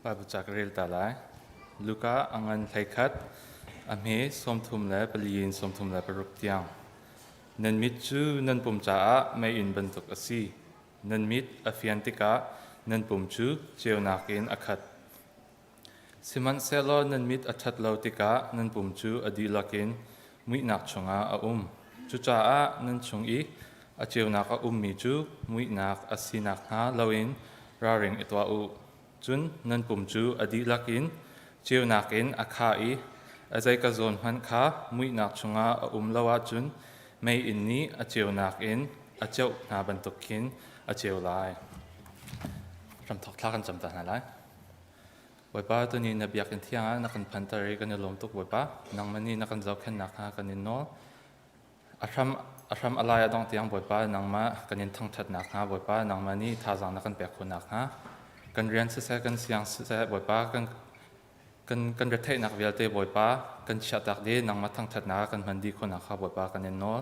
Baibal chakril talai Luka angan thaikat amhe somthum le paliin somthum le paruk tiang nan mit chu nan pum cha mai in bantuk asi nan mit afiantika nan pum chu cheunakin akhat siman selo nan mit athat lautika nan pum chu adilakin muinak chunga a chu cha a nan chungi a cheunak a mi chu muinak asinak ha lawin raring itwa u chun nan pum chu adilakin cheunakin akhai azai ka zon han kha muinak chunga a lawa chun mai inni a cheunakin a cheu na bantukin a cheu lai ram thok thlakan chamta na lai Bawipa tu ni nabiyak in tiang nakan pantari kan ilom tuk Bawipa nang mani nakan zau ken nak ha kanin no ashram alaya dong tiang Bawipa nang ma kanin Thangṭha nak ha Bawipa nang mani thazang nakan pekhu nak ha kan rian se kan siang se Bawipa kan rethei nak velte Bawipa kan chatak de nang ma Thangṭha nak kan mandi khu nak ha Bawipa kanin no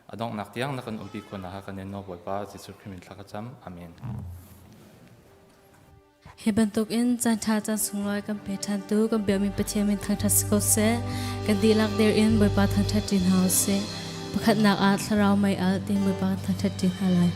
adong naktiang nakan umpi ko na kanin no Bawipa Jesu Krimin thlacam amen Hebantuk in Thawngṭha chan sungloi kan pe than tu kan be mi pathian min Thawngṭha sko se kan dilak der in Bawipa Thawngṭha tin house se pakhat nak a Hlaremh mai al tin Bawipa Thawngṭha tin halai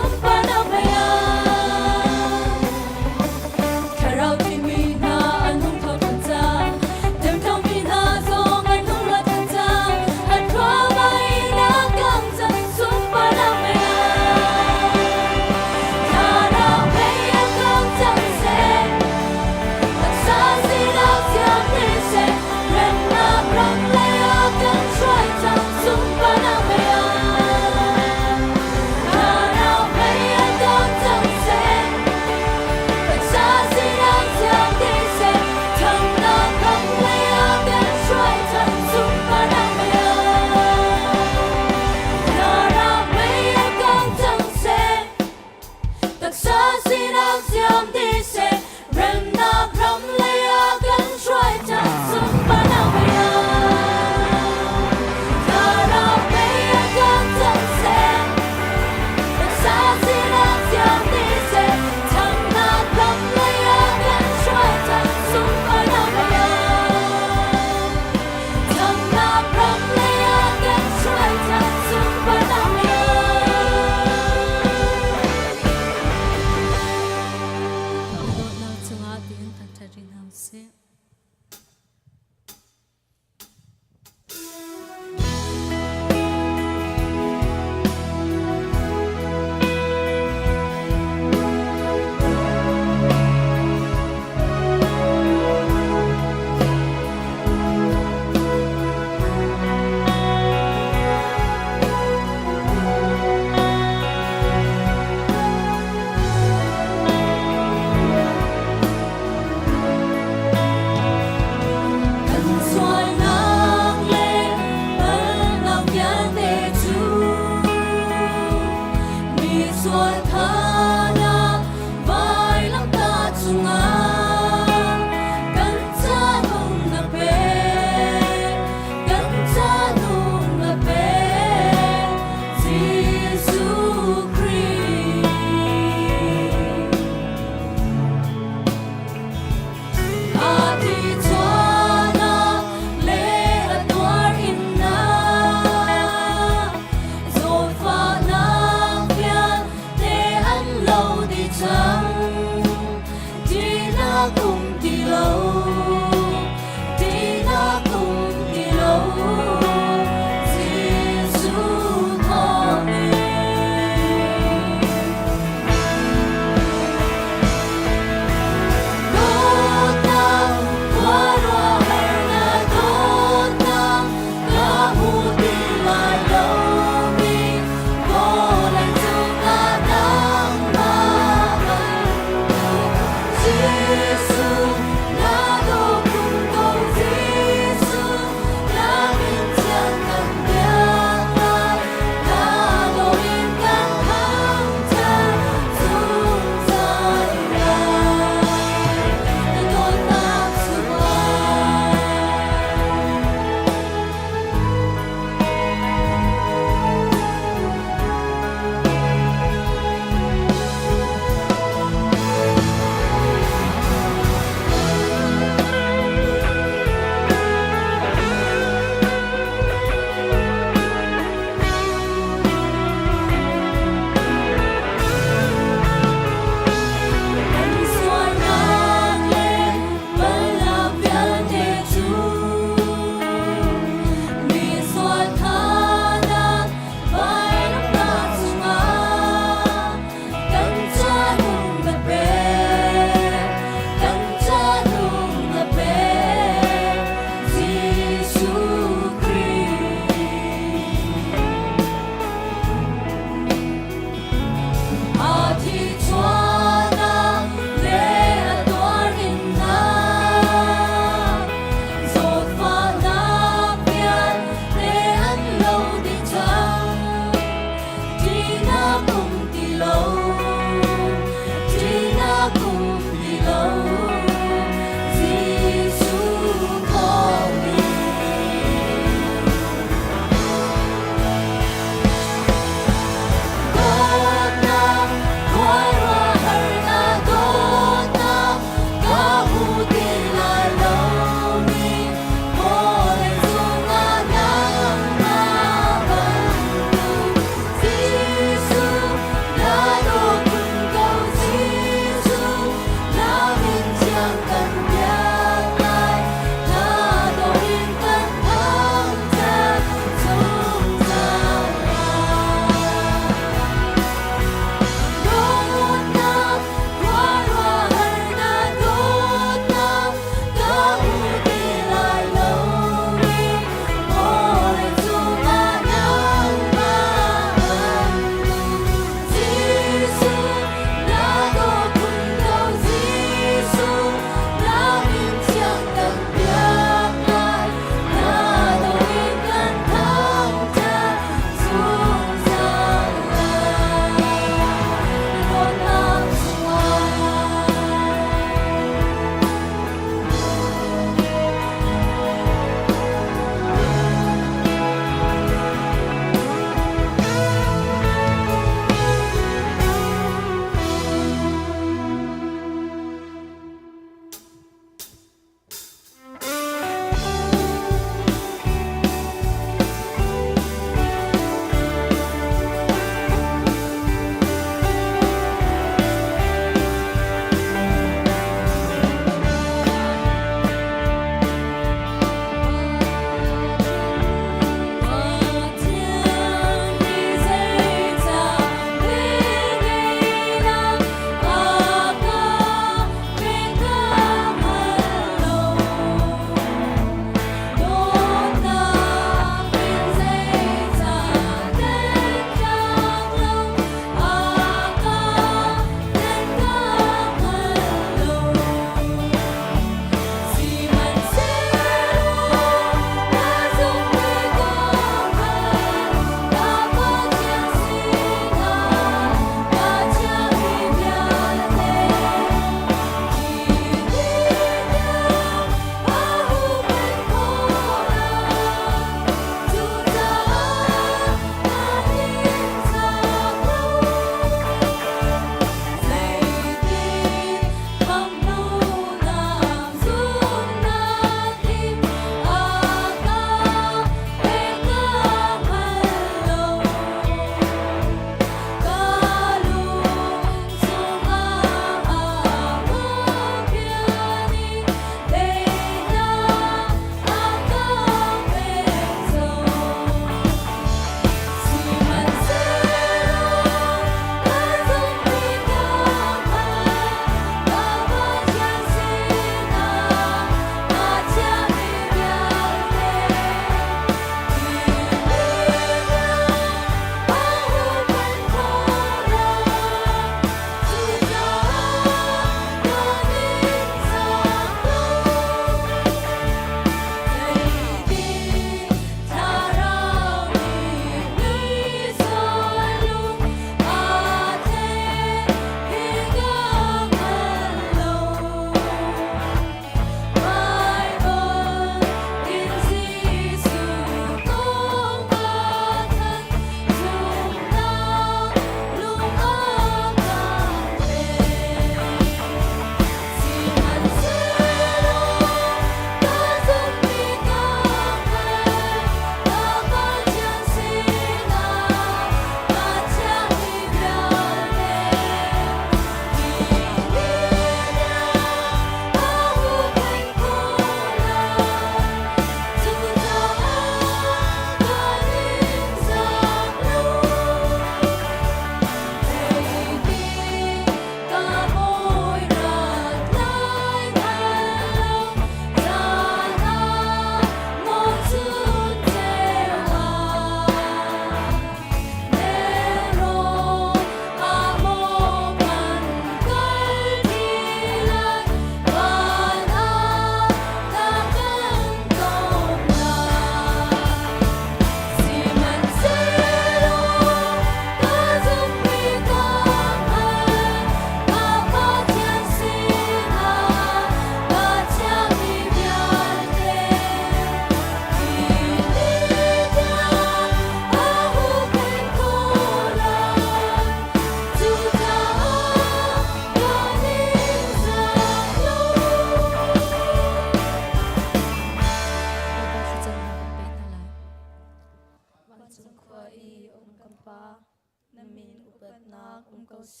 เส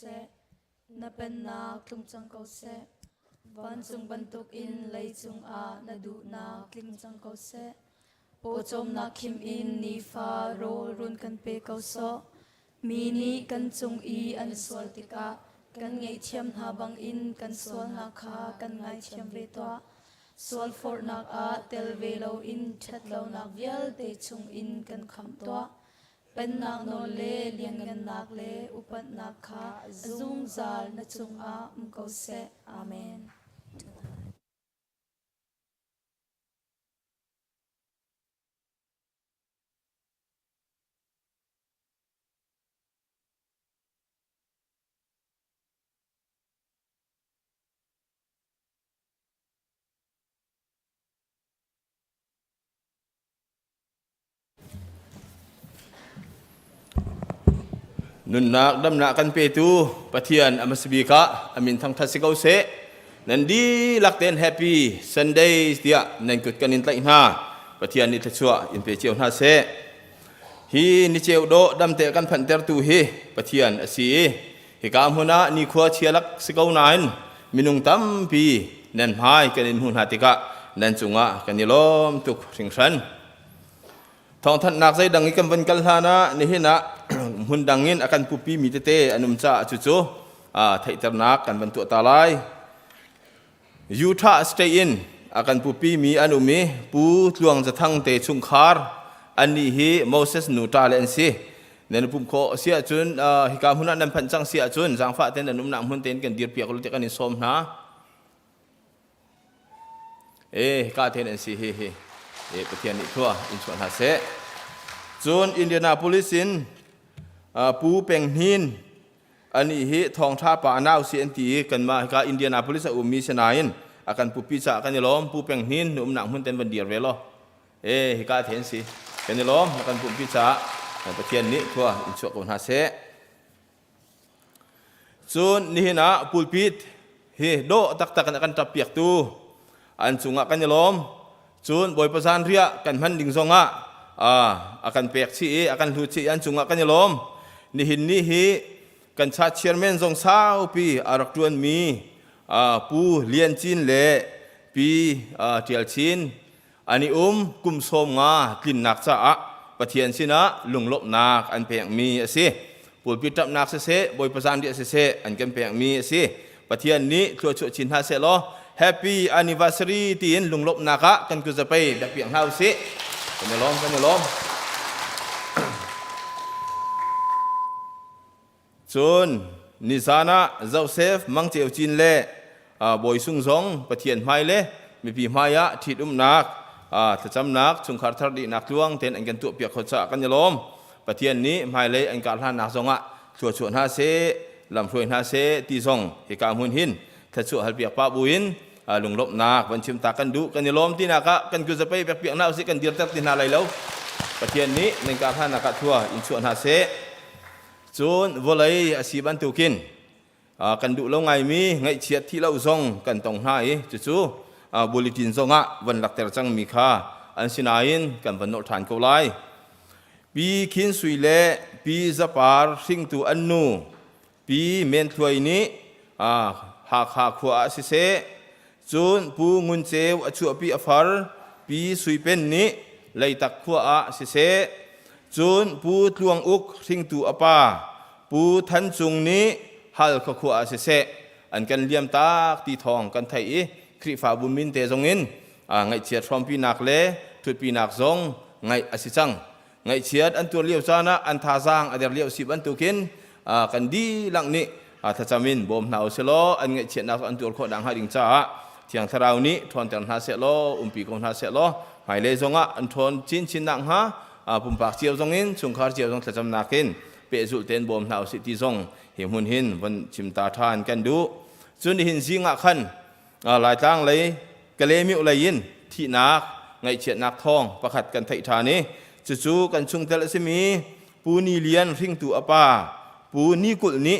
นับเป็นนักตุงจังเขาเสวันจุงบรรทุกอินเลยจุงอานาดูนักลิงจังเขาเสโปจมนักคิมอินนีฟาโรรุนกันเปเขาโซมีนี้กันจุงอีอันสวลติกะกันไงเทียมหาบังอินกันสวลนักคากันไงเทียมเวตัวสวลฟอร์นักอาเตลเวโลอินชัดเลานักเวลเตจุงอินกันคำตัวเป็นนักโนเลเลียงกันนักเลอุปนักคาซุงซาลนจุงอาอุมเขาเสอาเมนนุนนักดำนักกันเปตูปะเทียนอมัสบีกะอามินทั้งทัศกเอาเสนันดีลักเต้นแฮปปี้ซันเดย์เดียนันกุดกันอินไตหน้าปะเทียนนิทัศวะอินเปเจียวนาเสฮีนิเจียวโดดำเตะกันพันเตอร์ตูฮีปะเทียนอสีฮิกามหุนานิขวาเชียลักสกาวนายมินุงตัมปีนันหายกันอินหุนหาติกะนันจุงะกันยิลมตุกสิงสันทองท่านนักใจดังอีกำวันกัลฮานะนี่เห็นนะหุ่นดังเงินอาการปุปีมีเตอนุมจ่าจู่ๆไทยตร์นักกันบรรทุกตาลายยูทาสเตย์อินอาการปุปีมีอนุมีปูตลวงจะทั้งเตชุงคาร์อันนี้ฮีโมเสสนูตาเลนซีเนนปุ่มโคเสียจุนฮิกามุนันนันพันจังเสียจุนจังฟ้าเต้นนุมนักหุ่นเต้นกันดีร์เปียกลุติกันนิสมนะฮิกาเต้นเอ็นซีฮีปะเทียนนี่ทั่วอินส่วนหาเสจุนอินเดียนาโพลิสินปูเป็งหินอันนี้ฮิทองท่าป่านาวเสียนตีกันมากับอินเดียนาโพลิสอุมีเสนายินอาการปูปีศากันยล้อมปูเป็งหินนุ่มหนังหุ่นเต้นบันเดียร์เวลฮิกาเทนสิกันยล้อมอาการปูปีศาประเทศนี้ทั่วอินส่วนของหาเสส่วนนี่นะปูปีดฮิโดตักกันอาการจับเปียกตูอันสุงกันยล้อมส่วนบอยประสานเรียกันพันดิ่งซองอาการเปียกชีอาการหูชีอันสุงกันยล้อมนี่หินนี่ฮีกันชาเชียร์เมนทรงสาวปีอารักจวนมีปูเลียนจีนเล่ปีเทียลจีนอันนี้กุมสมงากินนักษาปะเทียนสินะลุงลบนักอันเปียกมีสิปูปิดจับนักเสบอยประสานเดียเสอันกันเปียกมีสิปะเทียนนี้ทั่วชุชินฮาเสลอแฮปปี้แอนนิวาซารีตีนลุงลบนักกันกุจะไปแบบเปียกเฮาสิกันยล้อมกันยล้อมส่วนนิสานะโจเซฟมังเจียวจินเล่บอยซุงซงปะเทียนไม้เล่มีปีไม้ยะทิดนักถ้าจำนักชุงคาร์ทดีนักลวงเต็นอันกันตัวเปียกขดสะกันยล้อมปะเทียนนี้ไม้เล่อันการหานักซงชัวชวนหาเสลำช่วยหาเสตีซงเหตุการณ์หุ่นหินถ้าชัวหัลเปียกปะบุญลุงลบนักวันชิมตากันดุกันยล้อมที่นักกันกุจะไปเปียกหน้าสิกันเดียร์ตัดที่นาอะไรแล้วปะเทียนนี้ในการหานักทั่วอินชวนหาเสส่วนวลัยอาชีบันตุกินกันดุแล้วไงมีไงเชียดที่เราส่งกันตรงไหนจู่ๆบุลิตินส่งวันหลักแต่จังมีค่าอันสินายินกันวันโนทานเกาไลปีขินสุยเล่ปีจับปาร์สิงตูอันนูปีเมนถวยนี้หากขวาสิเสส่วนปูงุนเซวอชัวปีอฟาร์ปีสุยเป็นนี้เลยตักขวาสิเสจุนปูตลวงอุกทิ้งตัวป้าปูทันจุงนี้ฮัลขขวาเสะอันกันเลี้ยมตาตีทองกันไทยคริฟ้าบุญมินเตจงอินไงเชียดพร้อมปีนักเล่ทุดปีนักซงไงอสิจังไงเชียดอันตัวเลี้ยวซานะอันทาซังอันเดียวเลี้ยวสิบอันตัวกินกันดีหลังนี้ถ้าจำมินบ่มหนาวเสลออันไงเชียดนักอันตัวขอดังหาดิงจ้าเที่ยงทราวนี้ทอนแต่งหาเสลอปีกงหาเสลอหมายเลจงอันทอนชินนังฮะปุ่มปากเจียวตรงนี้ชุงคาร์เจียวตรงแต่จำนักกินเปะสุดเต็นบ่มหนาวสิที่ทรงเหี่ยมหุ่นหินวันชิมตาทานกันดูจนหินซิงะขันหลายตั้งเลยกะเลมิอุไรยินที่นักไงเฉียดนักทองประคัดกันไทยธานีจู่ๆกันชุงเตลสมีปูนีเลียนริงตัวอปาปูนีกุลนี้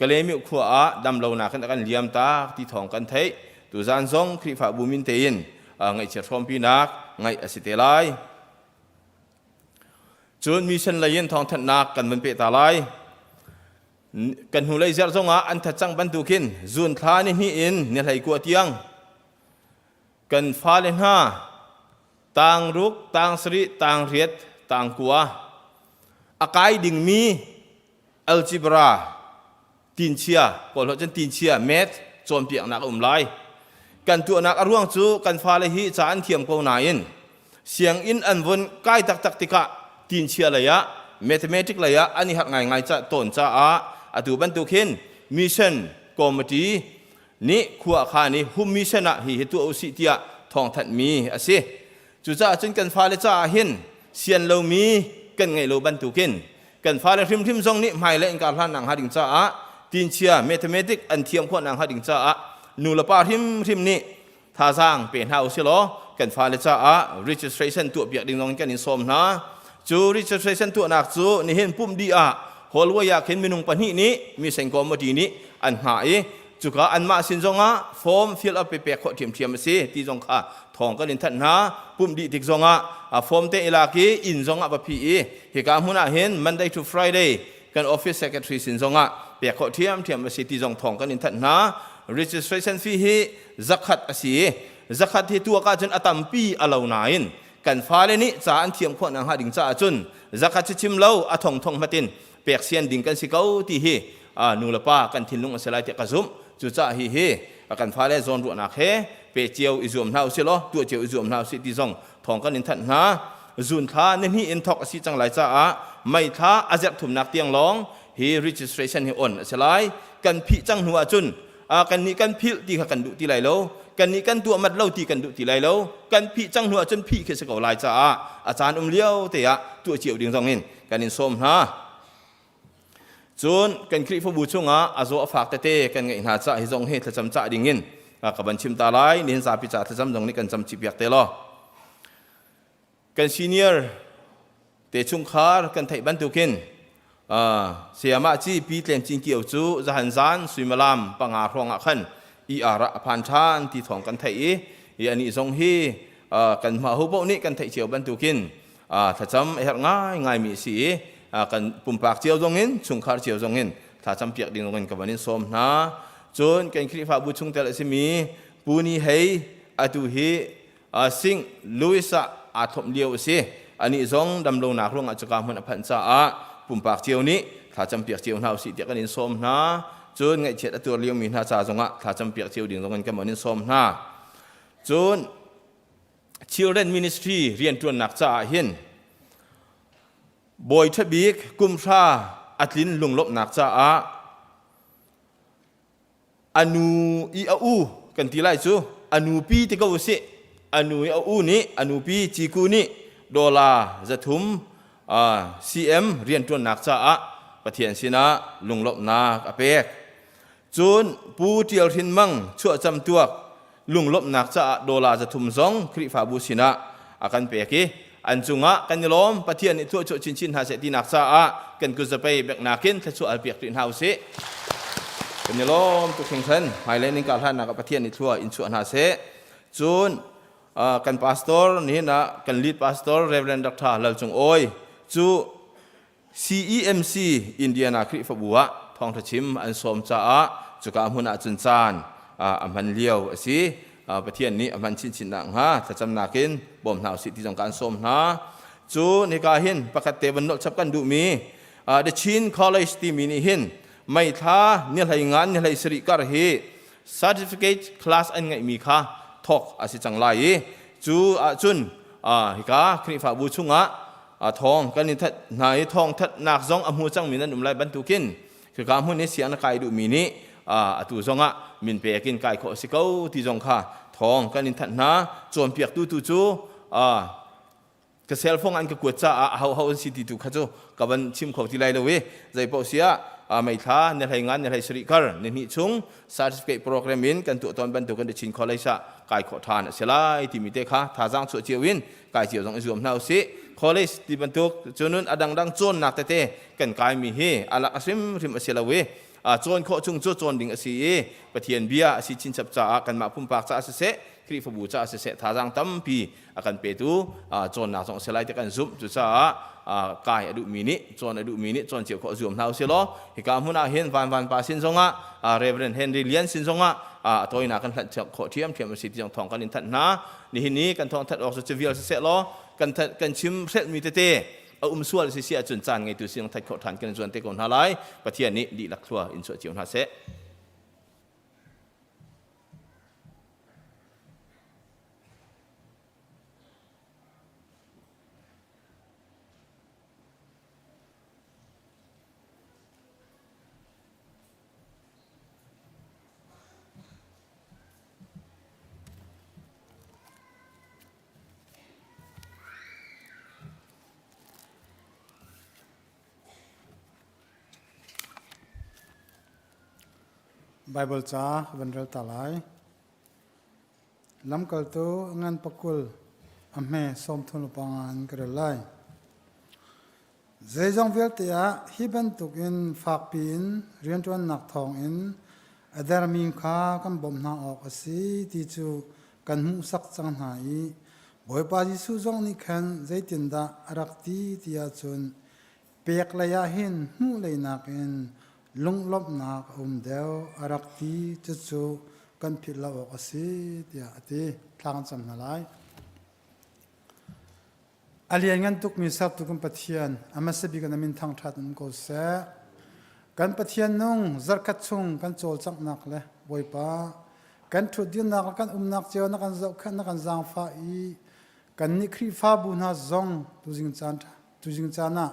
กะเลมิอุขวาดำเหล่านากันกันเลียมตาที่ทองกันไทยตัวจานซงคริฟ้าบุมินเตียนไงเฉียดพร้อมปีนักไงอสิเตลัยจนมีเช่นไรยินทองทันนักกันมันเปตาลาย กันหูเลยเจ้าทรงอันทัดจังบรรทุกินจุนท้านี่อินเนี่ยไหลกัวเตียงกันฟ้าเลนห้าต่างรุกต่างสริต่างเรียดต่างกัวอากายดิ่งมีอัลจิบราตีนเชียก่อนเราจะตีนเชียเมตรโจมเปียกนักไล่กันตัวนักอร่วงจูกันฟ้าเลยฮิจานเทียมกูนายนเสียงอินอันวนใกล้ตักติกะตีนเชียเลยะเมทเมติกเลยะอันนี้หักไงจะต้นจะอดูบรรทุกินมิชชั่นคอมมิตี้นี่ขัวขานี่หุมมิชชั่นฮิเหตุอุสิเตียทองทัดมีอาศัยจุจ้าจนกันฟ้าเลยจ้าหินเสียนเรามีกันไงเราบรรทุกินกันฟ้าเลยทิมทรงนี้ไม่เล่นการพลันหนังหาดิงจ้าตีนเชียเมทเมติกอันเทียมขวดหนังหาดิงจ้านูละป้าทิมนี่ท่าสร้างเป็นเฮาสิโลกันฟ้าเลยจ้าregistration ตัวเบียดดิ่งลงกันนิสมนะจู registration ตัวนักจูนี่เห็นปุ่มดีฮอลว่าอยากเห็นเมนูปันนี้นี้มีเสียงกอมดีนี้อันหายจุกอันมาสินจงฟอร์มฟิลอัพไปเปียกขอเทียมสิที่จงทองก็ลินทันนะปุ่มดีติกจงฟอร์มเตอิลากีอินจงปะพีเหตุการณ์มุนาเห็น Monday to Friday กัน Office Secretary สินจงเปียกขอเทียมสิที่จงทองก็ลินทันนะ registration fee ฮีซักขัดสิซักขัดที่ตัวก็จนอตัมปีอลาวนายนกันฟ้าเลนี้จะอันเทียมขวดนังหาดิ่งจะจนซักขัดชิมเล่าทองมาตินเปียกเสียนดิ่งกันสิเขาที่ฮีนูละป้ากันทิ้งลงอัศลัยเตะกระซุมจุจ้าฮีกันฟ้าเลซอนรัวนักเฮเปเจียวอิจุมนาสิโลตัวเจียวอิจุมนาสิที่จงทองกันนินทันนะจุนท่านี่ฮีอินทอกสิจังไรจ้าไม่ท่าอาเจกถุมนักเตียงร้องฮี registration ฮีอ่อนอัศลัยกันพิจังหัวจุนกันนี้กันพิตีกันดุตีไหลโลกันนี้กันตัวมัดเล่าตีกันดุตีไหลโลกันพิจังหัวจนพิคือสกอลายจ้าอาจารย์เลี้ยวเตะตัวเจียวดิ่งจงเห็นกันนินส้มนะจนกันคริฟบูชงอาโซฝากเตะกันไงหาจะให้จงให้ทจำจ่าดิ่งเงินกับบัญชีตาไลนี่สาพิจารทจำจงนี่กันจำจีบอยากเตะล้อกันซีเนียร์เตะชุงคาร์กันไทยบันทุกินเสียมาจีปีเต็มจิงเกี่ยวจูจะหันซานสุยมาลามปังอาพรองอักขันอีอาระพันชานที่ถองกันไทยอันนี้ทรงฮีกันมาฮูบนี่กันไทยเจียวบันทุกินถ้าจำเห็นง่ายมีสีกันปุ่มปากเจียวตรงนี้ชุงคาร์เจียวตรงนี้ถ้าจำเปียกดิ่งตรงนี้กับวันนี้ส้มนะจนกันคริฟาบุชงเตลสิมีปูนีเฮอตุฮีสิงลุยส์อาทมเลียวสิอันนี้ทรงดำรงนักลงอาจจะการมันพันษาปุ่มปากเจียวนี้ถ้าจำเปียกเจียวน่าสิเดียกันนี้ส้มนะจนไงเช็ดตัวเลี้ยงมีหน้าจ่าจงถ้าจำเปียกเจียวดิ่งตรงนี้กับวันนี้ส้มนะจน Children Ministry เรียนตัวนักจ่าเห็นบอยทบีกกุมชาอัดลินลุงลบนักจ่าอนูอีอูกันทีไรจูอนูปีที่เขาเสอนูอีอูนี้อนูปีจีกูนี้ดอลลาร์จะทุ่มCM เรียนตัวนักจ่าประเทศสินะลุงลบนักอเปกจูนปูเทียวทินมังชั่วจำตัวลุงลบนักจ่าดอลลาร์จะทุ่มสองคริฟาบูสินะอากันเปกีอันจุงะกันยล้อมประเทศนี้ทั่วชินหาเสตีนักจ่ากันกุจะไปแบกนากินถ้าชั่วเปียกตินเฮาเสกันยล้อมตุกเข่งเซนหมายเลขนิการท่านนักประเทศนี้ทั่วอินชั่วหาเสจูนกันพาสตอร์นี่นะกันลีดพาสตอร์เรเวรนด็อกเตอร์เหล่าจงโอยจู CEMC อินเดียนาคริฟบัวทองทชิมอันสมจ้าจุกามุนาจุนจานอันมันเลี้ยวสิประเทศนี้อันมันชินหนังฮะถ้าจำนากินบ่มหนาวสิที่ต้องการสมนะจูในการเห็นประกาศเตวันโนชับกันดูมีThe Chin College ที่มีนี่เห็นไม่ท้าเนี่ยไหงานเนี่ยไหสริการเฮ Certificate Class อันไงมีค่ะทอกอาศิจังไรจูจุนฮิกาคริฟาบูชุงะทองกันนี่ทัดนายทองทัดนักซองอมูจังมีนั่นไรบรรทุกินคือการหุ่นนี้เสียงกายดูมีนี้ตูซองมินเปียกินกายขอสิเขาที่ซองค่ะทองกันนี่ทัดนะจวนเปียกตูจูกระเซลฟงอันกกวดจ้าเขาสิติตุขจูกับวันชิมเขาที่ไรเลยเว้ยใจเปาเสียไม่ท้าในไทยงานในไทยสริการในนี้ชุง certificate program อินกันตัวตอนบรรทุกันเดชินคอลเลจกายขอทานเสียไลที่มีเตค่ะท่าจังสวดเจียวินกายเจียวจงอิจฉาหน้าสิคอลเลจที่บรรทุกจนุนอดังจนหนักเตะกันกายมีเฮอาลักซิมริมเสียละเว โจนข้อจุงโจนดิ่งอสีปะเทียนเบียสิชินจับจ่ากันมาพุ่มปากจ่าเสะครีฟบูจ่าเสะทาจังตั้มปีกันเปตูโจนนักสองเสลายแต่กันซุมจุจ่ากายอดุมินิโจนอดุมินิโจนเจียวข้อจุ่มเท้าเสลอฮิกามุนาเห็นวันปาสินทรงเรเวรนเฮนริเลียนสินทรงตัวนักกันทัดข้อเทียมสิทธิทองกันนินทัดนานี่กันทองทัดออกสุดเวียลเสะลอกันชิมเสะมีเตส่วนเสียจนจานไงตัวเสียงไทยขอทานกันส่วนเตกอนหาไลประเทศนี้ดีลักทัวอินส่วนเจียวหาเสไบเบิลจ้าวันเรลตาไลลำกลตัวงานปกุลอเมสมทุนปังานกระไลเจจงเวลเตียฮิบันตุกินฝากปีนเรียนจวนนักทองอินอดามีข้ากันบ่มนาออกสีที่จูกันมุสักจังหายบ่อยปาจิสุจงนิคันใจตินดารักตีที่อาจุนเปียกระยะหินหูเลยนักอินลุงลบนักเดียวอารักตีจะจูกันผิดละออกสิที่อาทิทางจำนาไลอาเลียนกันตุกมีสับตุกันปะเทียนอามาสบิกันมินทางทัดมันก็เสกันปะเทียนนุ่งจักรชงกันโจลจักนักเลยบอยป้ากันทุดินนักกันนักเจ้านักกันเจ้าขันนักกันจางฟ้าอีกันนิครีฟ้าบุญฮาซงตุจิงจานะ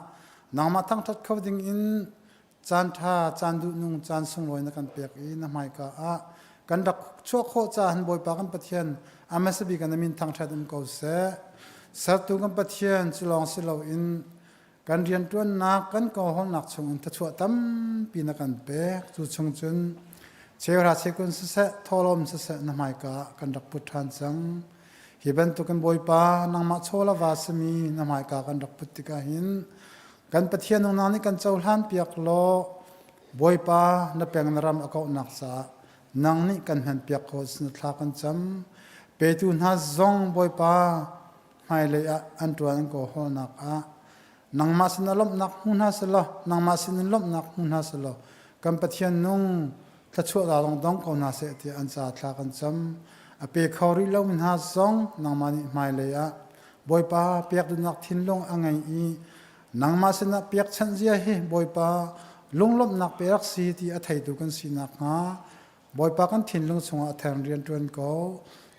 นางมาทางทัดเขาดิ่งอินจานท่าจานดุนุ่งจานสงลอยนักการเปียกอีน้ำหายกะกันดักชั่วโคจานบอยปากันปะเทียนอามาสบิกันมินทางทัดมันก็เสสัตว์กันปะเทียนจุลองสิเราอินกันเรียนตัวนักกันก็ห้องนักชงอินทัชวตั้มปีนักการเปียกจุชงจุนเชื่อราเชกุนเสะทอลมเสะน้ำหายกะกันดักพุทธันจังฮิบันตุกันบอยปานังมาโชลาวาสมีน้ำหายกะกันดักพุทธิกาหินกันปะเทียนนงนี่กันเจ้าล้านเปียกโลบอยปานับเปียงนรำอากาศนักษานางนี่กันหันเปียกโคสนทลากันจำเปตุนฮาซงบอยปาไม่เลยอันตัวนั้นก็หอนักนางมาสินลบนักหุนฮาสลนางมาสินลบนักหุนฮาสลกันปะเทียนนงทัชวดาลงดงก็น่าเสียที่อันซาทลากันจำเปียกเขาริลมินฮาซงนางมานี่ไม่เลยบอยปาเปียกดุนักทิ้นลงอังไงอีนางมาสินะเปียกชันเจียเฮบอยปาลุงลบนักเปียกสีที่อัฐยตุกันสีนักฮะบอยปากันทิ้นลงสงอัฐยเรียนจวนก็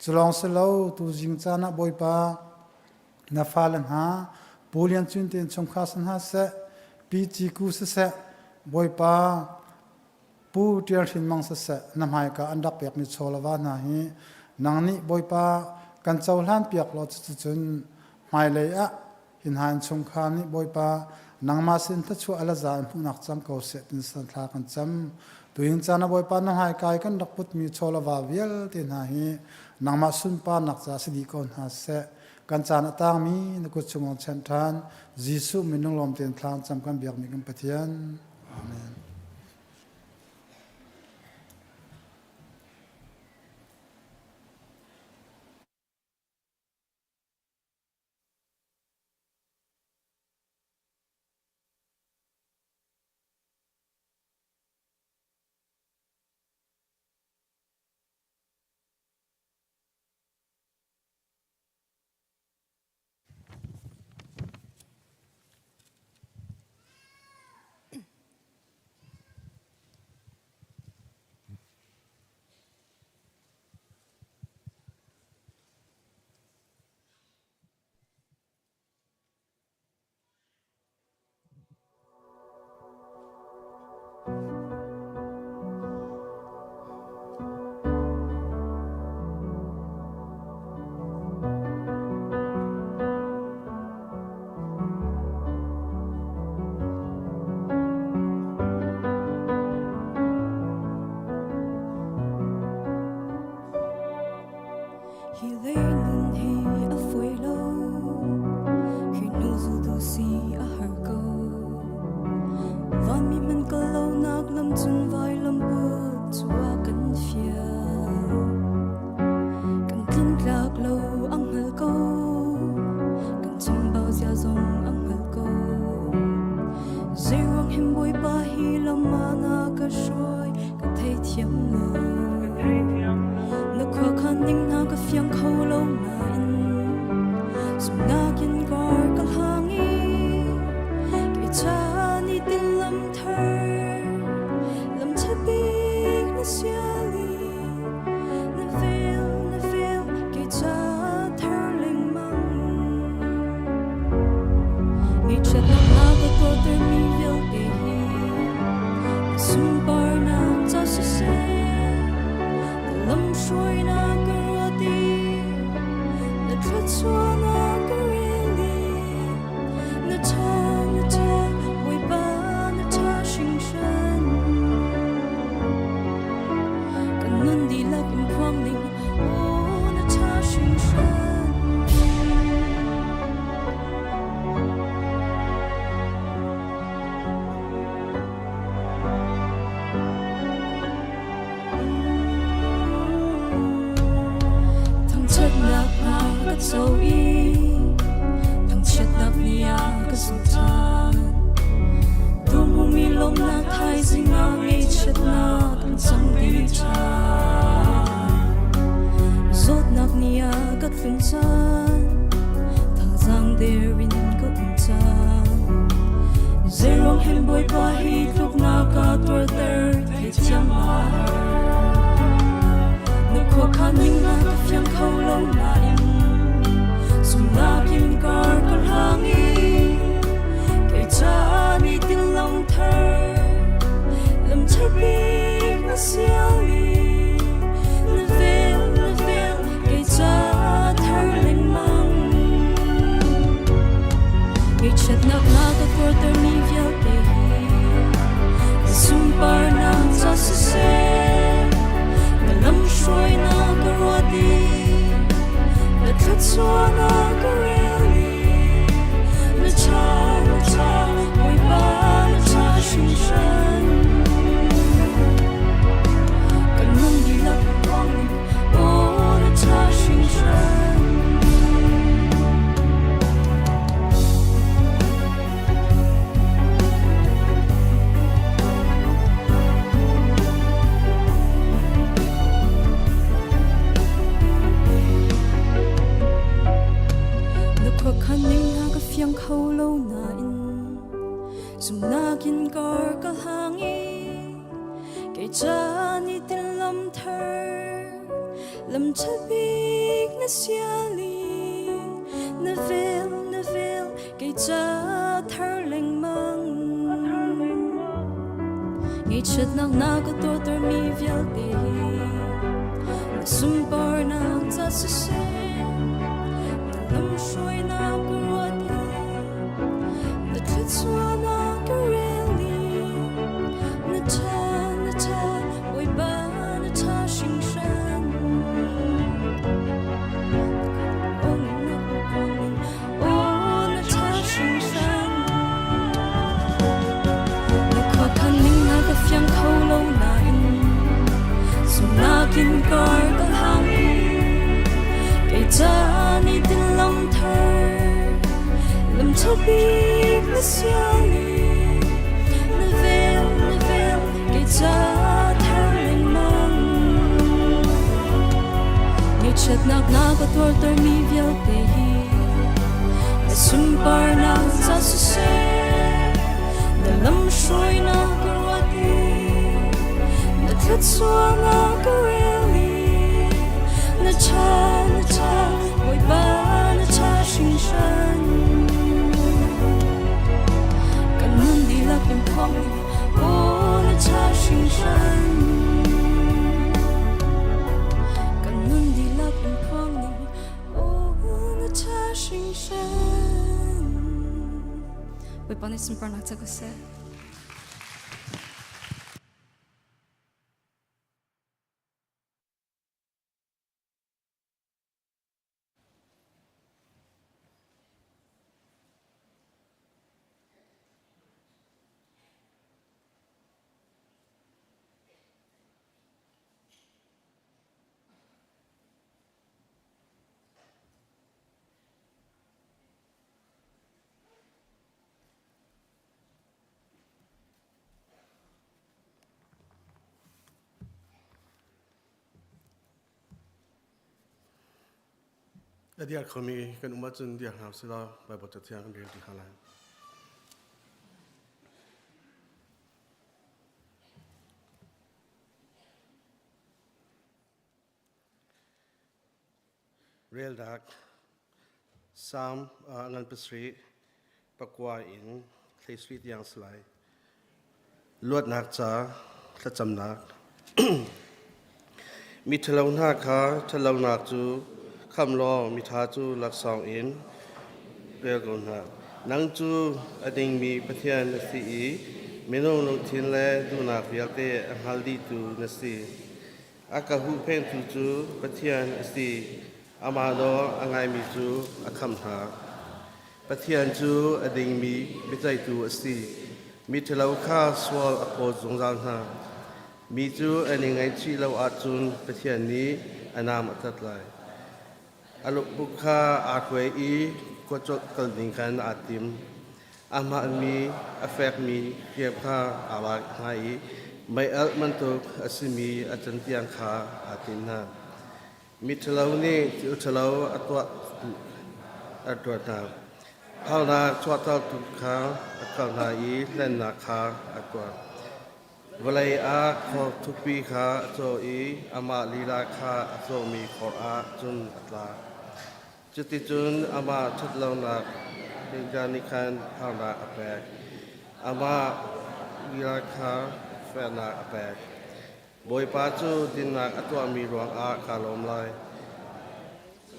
จะลองสลาวตูจิงจานะบอยปานาฟาลันฮะปูเลียนจุนเตียนชงคาสันฮะเสปีจีกูเสบอยปาปูเตียนหินมังเสน้ำหายกะอันดับเปียกนิโชลวานาฮีนางนี้บอยปากันเจ้าล้านเปียกลอจนไม่เลยหินหานชงคานี่บอยปานางมาสินทัชวอลาจานผู้นักจังเกาเสตินสันทากันจำตัวหินจานะบอยปานหายกายกันดักพุทมีโชลวาเวียลตินาฮีนางมาสุนปานักจาสิดีกอนหาเสกันจานตางมีนกุชงองเชนทานยิสุมินุลมเตียนทานจำกันเบียกมีกันปะเทียนอาเมน Van mi man ko lo nak lam chun vai nó khó khăn nhưng nào có phiền khâu lâu nãy Zumhnak yên gor cả hangi cái cha ni tin lâm thơ lâm cha big na siali na veil cái cha thơ linh mang ngày chết na có tôi tới mi vil cái sum bar na cha se lâm suy na cơ đi na trật xóa na cơ đi na cha Bawipa na cha sinh sân cần nun đi lạc im quang linh ô na cha sinh sân Thang chất sâu y thằng chết nạp nia cái sung than đum hung mi lom na thay dinh na ngay chết na thằng sang đi cha rốt nạp nia cái phiền chan thằng giang derin cái chan zero hem Bawipa hi lúc na cả tuổi ter thấy chăm nó khó khăn nhưng na cái phiền khâu lâu nãy Zumhnak yên gor cả hangi cái cha ni tin lâm thơ lâm cha big na siali na veil cái cha thơ linh mang ngày chết nạp na có tuổi ter mi vil cái sum bar na cha se na lâm suy na cơ đi trật xóa na cơ na cha Bawipa na cha sinh sân cần nun đi lạc quang linh ô na cha sinh sân khó khăn nhưng na cái phiền khâu lâu nãy Zumhnak yên gor cả hangi cái cha ni tin lâm thơ lâm cha big na siali na veil cái cha thơ linh mang ngày chết na có tôi ter mi vil đi na sum bar na cha se lâm suy na cơ đi na trật xóa na cơ đi na cha Bawipa na cha sinh sân ô na cha sinh sân na khó khăn nhưng na cái phiền khâu lâu nãy Zumhnak yên gor cả hangi cái cha ni tin lâm thơ lâm cha big na siali na veil cái cha thơ linh mang ngày chết nạp na có tuổi ter mi vil cái sum bar na cha se na lâm suy na cơ đi na trật xóa na cơ na cha Bawipa na cha sinh sân cần nun đi lạc im quang linh ô na cha sinh sân cần nun đi lạc im quang linh ô na cha sinh sân Bawipa ni Zumhnak cha se เดียร์เขามีกันอุมาจุนเดียร์หาสิลาไปบทจะเที่ยงกันเดียร์ที่ฮาลัยเรียลดักสามงานประสิทธิ์ปกวาอินเทสรีที่ยังสลายลวดนักจ้าถ้าจำนัก มีทะเลาหน้าขาทะเลาหนักจูคำรอมีท้าจูหลักสองอินเรียกหนักนังจูอดิงมีประเทศนสีเมนูนกทินและดูนักเรียกเตะฮัลดีตูนสีอากาหูเพ่งจูประเทศนสีอามาโดอังไงมีจูอาคำหาประเทศจูอดิงมีวิจัยตูสีมีทะเลาข้าสวอลอโปสงจานหามีจูอันยังไงที่เราอาจุนประเทศนี้อนามอัตไลอลุบุคาอาควยอีก็จดกลิ่นกันอาติมอามามีอเฟกมีเพียบข้าอาวาไฮไม่เอลมันตุกอสิมีอาจันเตียงขาอาติมนามิทลาวนี้ที่อุทลาวอัตวนาเฮานาชวดเท่าตุกขาอัตวนาอีเล่นนาขาอัตวเวลาอาขอทุกปีขาโจอีอามาลีลาขาโจมีขออาจุนอัตลาจุติจุนอามาทุดลาวนักเป็นการนิคันเฮานาอแปกอามาลีลาขาแฟนนาอแปกบอยปาจูดินนักอัตวมีรวงอาคาลมไล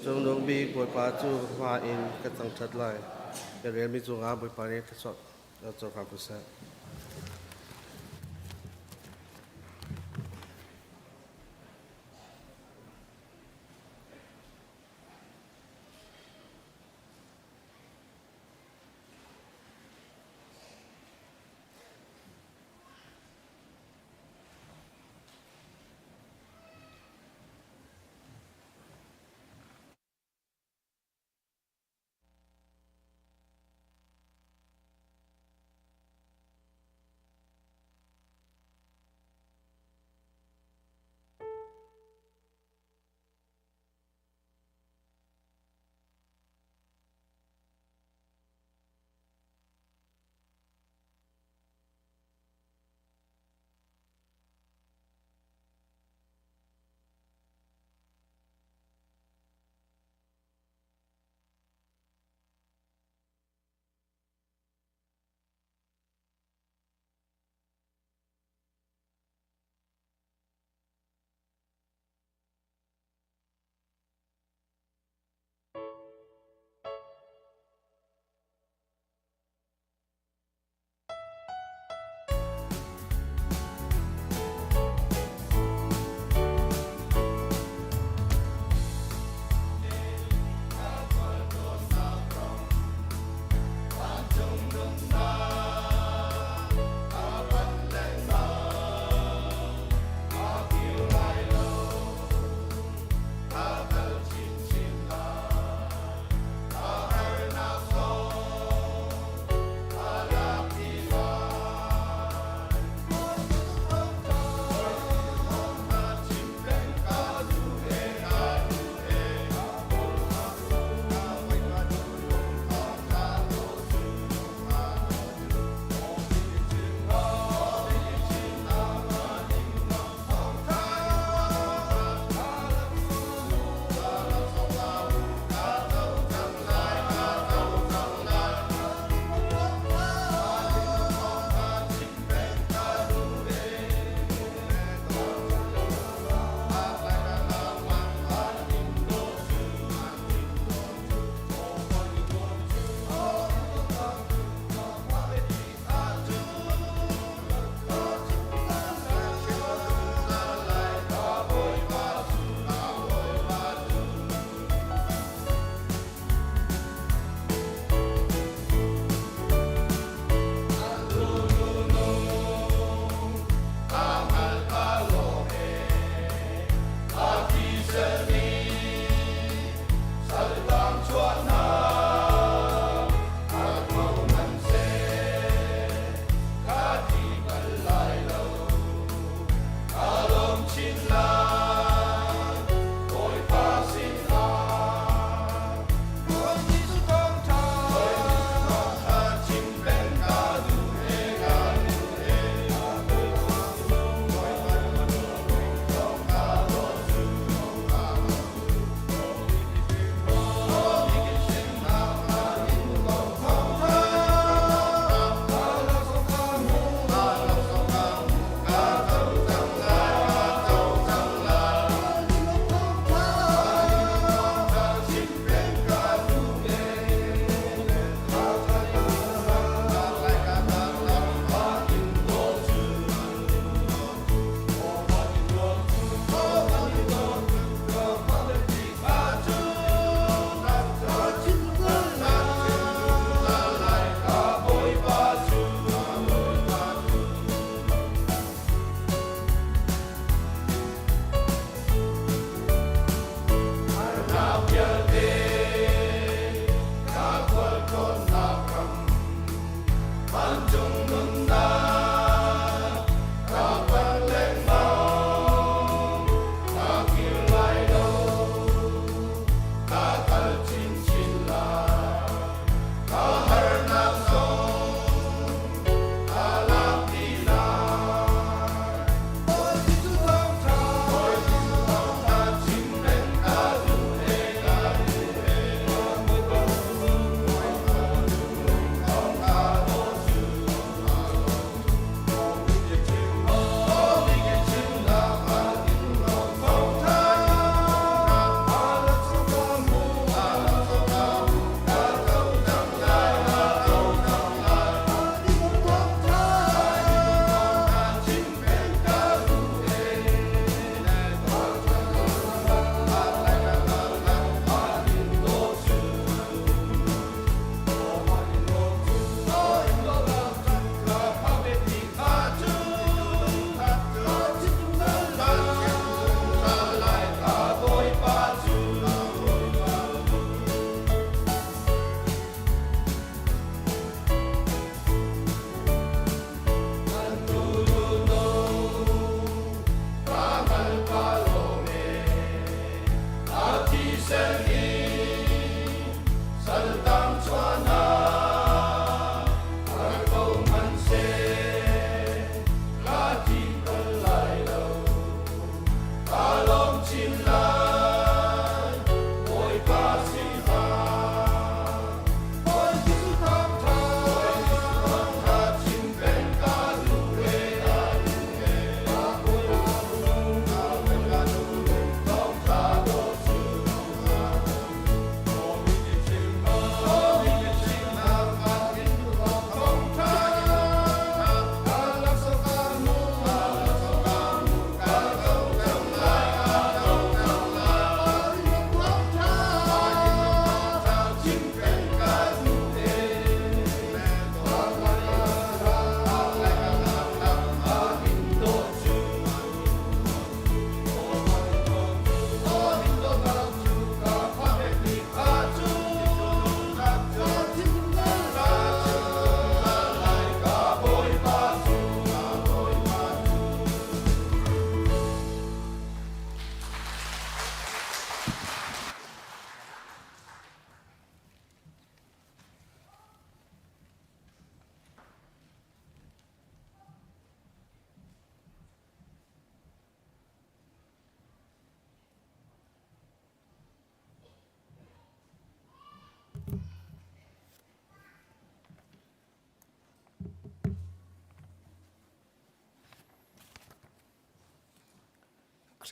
จงดงบีบอยปาจูมาอินกตังชัดไลจะเรียนมีจงอาบอยปานี้ทดสอบเราจะความรู้สึก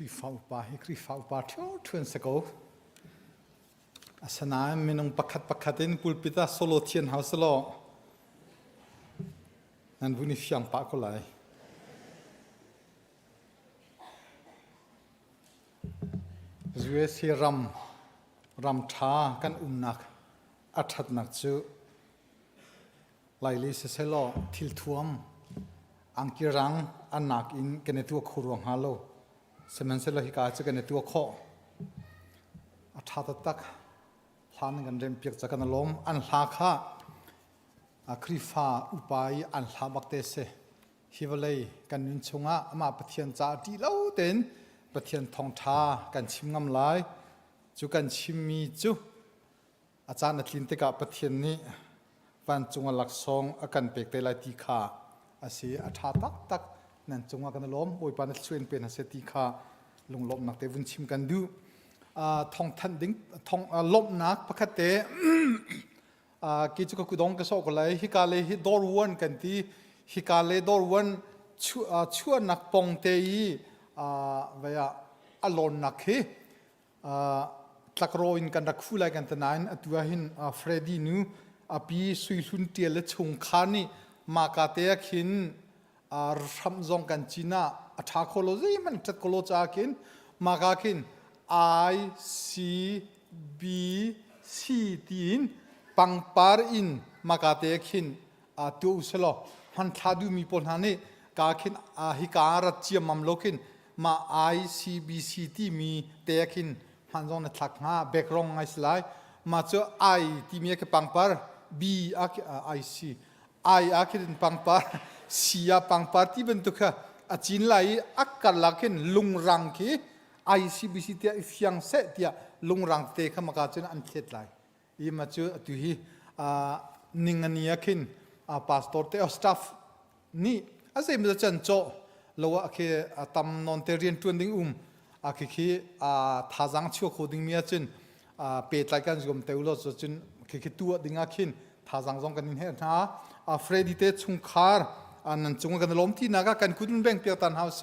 ครีฟ้าป่าให้ครีฟ้าป่าเที่ยวทวนสกออาสนะมีนงประคัดเองปุลปิตาโซโลเทียนเฮาส์โลนั่นบุญฟิยังปะก็เลยจูเอสีรำท้ากันนักอัฐนักจูไลลิสเซโลทิลทวมอังกิรังอันนักอินกันในตัวครัวฮัลโลสมัยเสร็จแล้วฮิกาจะกันในตัวข้ออัฐตักพลานกันเริ่มเปียกจากกันล้มอันหาค่าคริฟ้าอุปายอันหาบักเตเสฮิวเลยกันนินชงะมาปะเทียนจ่าดีเล่าเด่นปะเทียนทองทากันชิมงำลายจูกันชิมมีจูอาจารย์นักลินเตกะปะเทียนนี้วันจงหลักสองอากันเปกเตลายตีขาอาศัยอัฐตักนั่นจงว่ากันล้มโอยปานช่วยเป็นอาศัยตีขาลงลมนักเตวุนชิมกันดูทองทันดิ้งทองลมนักพักเตกิจกุดองกษอกเลยฮิกาเลฮิดอร์วันกันที่ฮิกาเลดอร์วันชั่วนักปองเตยเวียอลอนนักเฮตะกรอินกันรักฟูไลกันตนายนตัวหินเฟรดี้นูปีสุยลุนเตียเลชงคานีมากาเตยขินรัมจงกันจีน่าอัฐโคโลซีมันจัดโคโลจากินมากาขินICBC ตีนปังปาร์อินมากาเตขินตัวอุสโลฮันทัดูมีปนฮันนี่กาขินฮิการัตเจียมัมโลขินมา ICBC ตีมีเตขินฮันจงนัดทักหาแบกรองไงสไลมาเจอ I ตีมีแค่ปังปาร์ B IC I ขินปังปาร์ C ปังปาร์ที่เป็นตุกะจีนไลอักกัลลักินลุงรังคี ICBC เตียเฟียงเสเตียลุงรังเตะขมากาจนอันเข็ดไลอีมาเจอตุฮีนิงนียกินพาสตอร์เตอสตาฟนี่อาศัยมันจะจันโจเราว่าคือตำนนเตเรียนทวนดิ้งคือท่าจังชั่วโคดิ้งมีจนเปิดรายการจมเตอุลจนคือตัวดิ้งกินท่าจังจงกันเห็นนะเฟรดิเตชุงคาร์นั่นจงกันล้มที่นักกันคุดมันแบ่งเปียตันเฮาเซ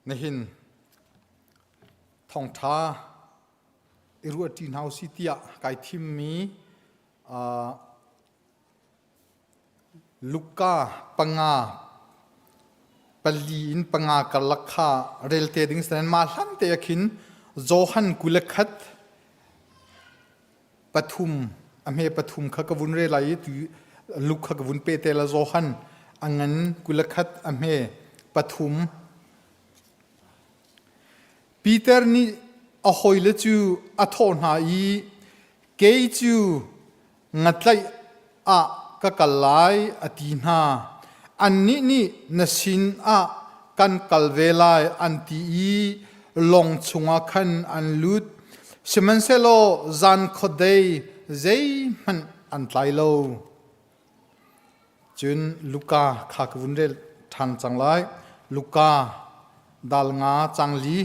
ในหินทองท้าอิรัวจีนเฮาซิเตียไก่ทิมมีลูกาปังาปลีอินปังากลักขาเรลเตดิ้งสแตนมาลันเตยขินโจฮันกุลขัดปฐุมอเมปฐุมขกวุนเรลัยตือลูกขกวุนเปเตลโจฮันอังนั้นกุลขัดอเมปฐุมปีเตอร์นี่อโอยเลจูอัทอนหายเกยจูงัดไลกะกลายอตีนาอันนี้นี่นสินกันกัลเวลายอันตีลงชงขันอันลุดสมันเซโลจันคดเดย์เจมันอันไลโล จุนลูกาขากวุนเรลทันจังไลลูกาดัลงาจังลี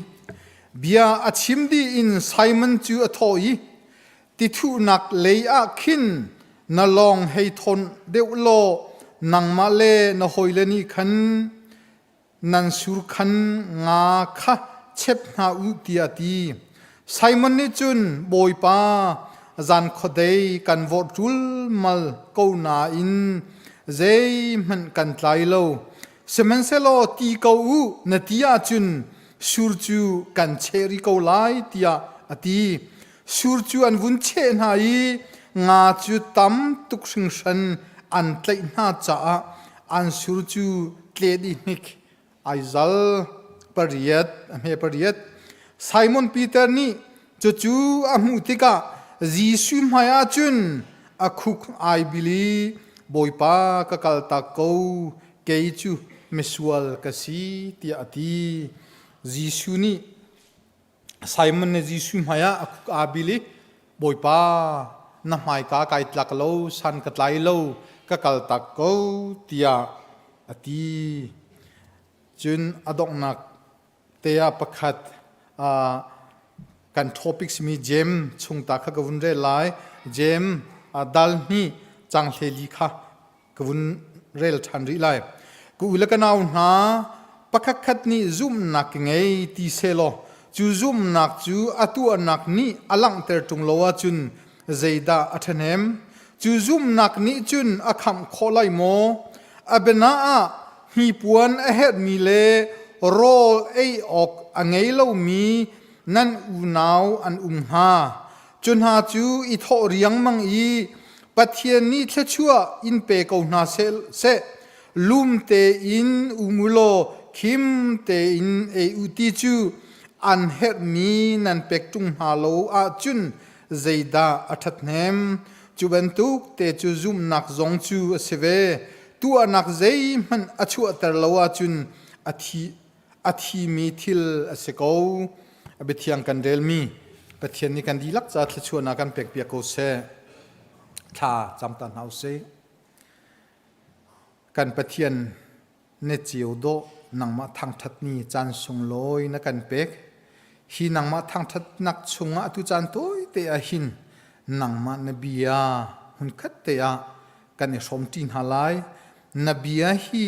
เบียอาชิมดีอินไซมอนจูอทอยติทุนักเลยอาคินนลองให้ทนเดวโลนังมาเลนหอยเลนีขันนันสุรขันงาคะเช็บนาอุติอาตีไซมอนนี่จุนบอยปาจันขดเดย์กันวอดรุลมัลกูนาอินเจมันกันไลโลเซมันเซโลตีกูนตีอาจุนสูรจูกันเชริกูไลตีอาอตีสูรจูอันวุนเชนายงาจูตั้มตุกสิงชันอันเตยน่าจะอันสูรจูเกลดินิกไอซัลปริยัดเมปริยัดไซมอนปีเตอร์นี่จูอามุติกาจีซูมายาจุนอาคุกไอบิลีบอยปากะกัลตาโกเกยจูเมสวลกสีตีอาตีจีซูนี่ไซมอนเนจีซูมายาอาคุกอาบิลีบอยปาน้ำหมายกาไกตลักโลสันกัตไลโลกะกัลตาโกตีอาตีจุนอดอกนักเตียประคัดกันทอปิกส์มีเจมชุงตาขกวุนเรลายเจมดัลนี่จังเลลีค่ะกวุนเรลทันรีไลกูอุลกันเอาหนาประคัดนี่ซุ่มนักไงตีเซโลจูซุ่มนักจูอตัวนักนี่อลังเตอร์จงโลวจุนเจดาอัทเนมจูซุ่มนักนี่จุนอคัมโคไลโมอเบนาฮีปวนอเฮดมีเลโรลเอออกอังไงเล่ามีนั่นอูนาวอันหาจนหาจูอิทอเรียงมังอีปัทเทียนนี้เชชัวอินเปกเอานาเซลุมเตอินอุมุโลคิมเตอินเออุติจูอันเฮดมีนั่นเป็กจุงฮาโลอาจุนเจดาอัทัดเนมจูบันตุกเตจูซุมนักจงจูเสเวตัวนักเจมันอชัวตรลาวจุนอธิมีทิลเสกเอาเบทียงกันเดลมีปะเทียนนี้กันดีลักจัดชวนนักกันเป็กเปียกโอเซท่าจำตันเอาเซกันปะเทียนเนจิโอโดนังมาทางทัดนี้จันทรงลอยนักกันเป็กฮีนังมาทางทัดนักชงอาตุจันโต้เตอหินนังมานบียาหุนคัดเตะกันสมตินฮาไลนบียาฮี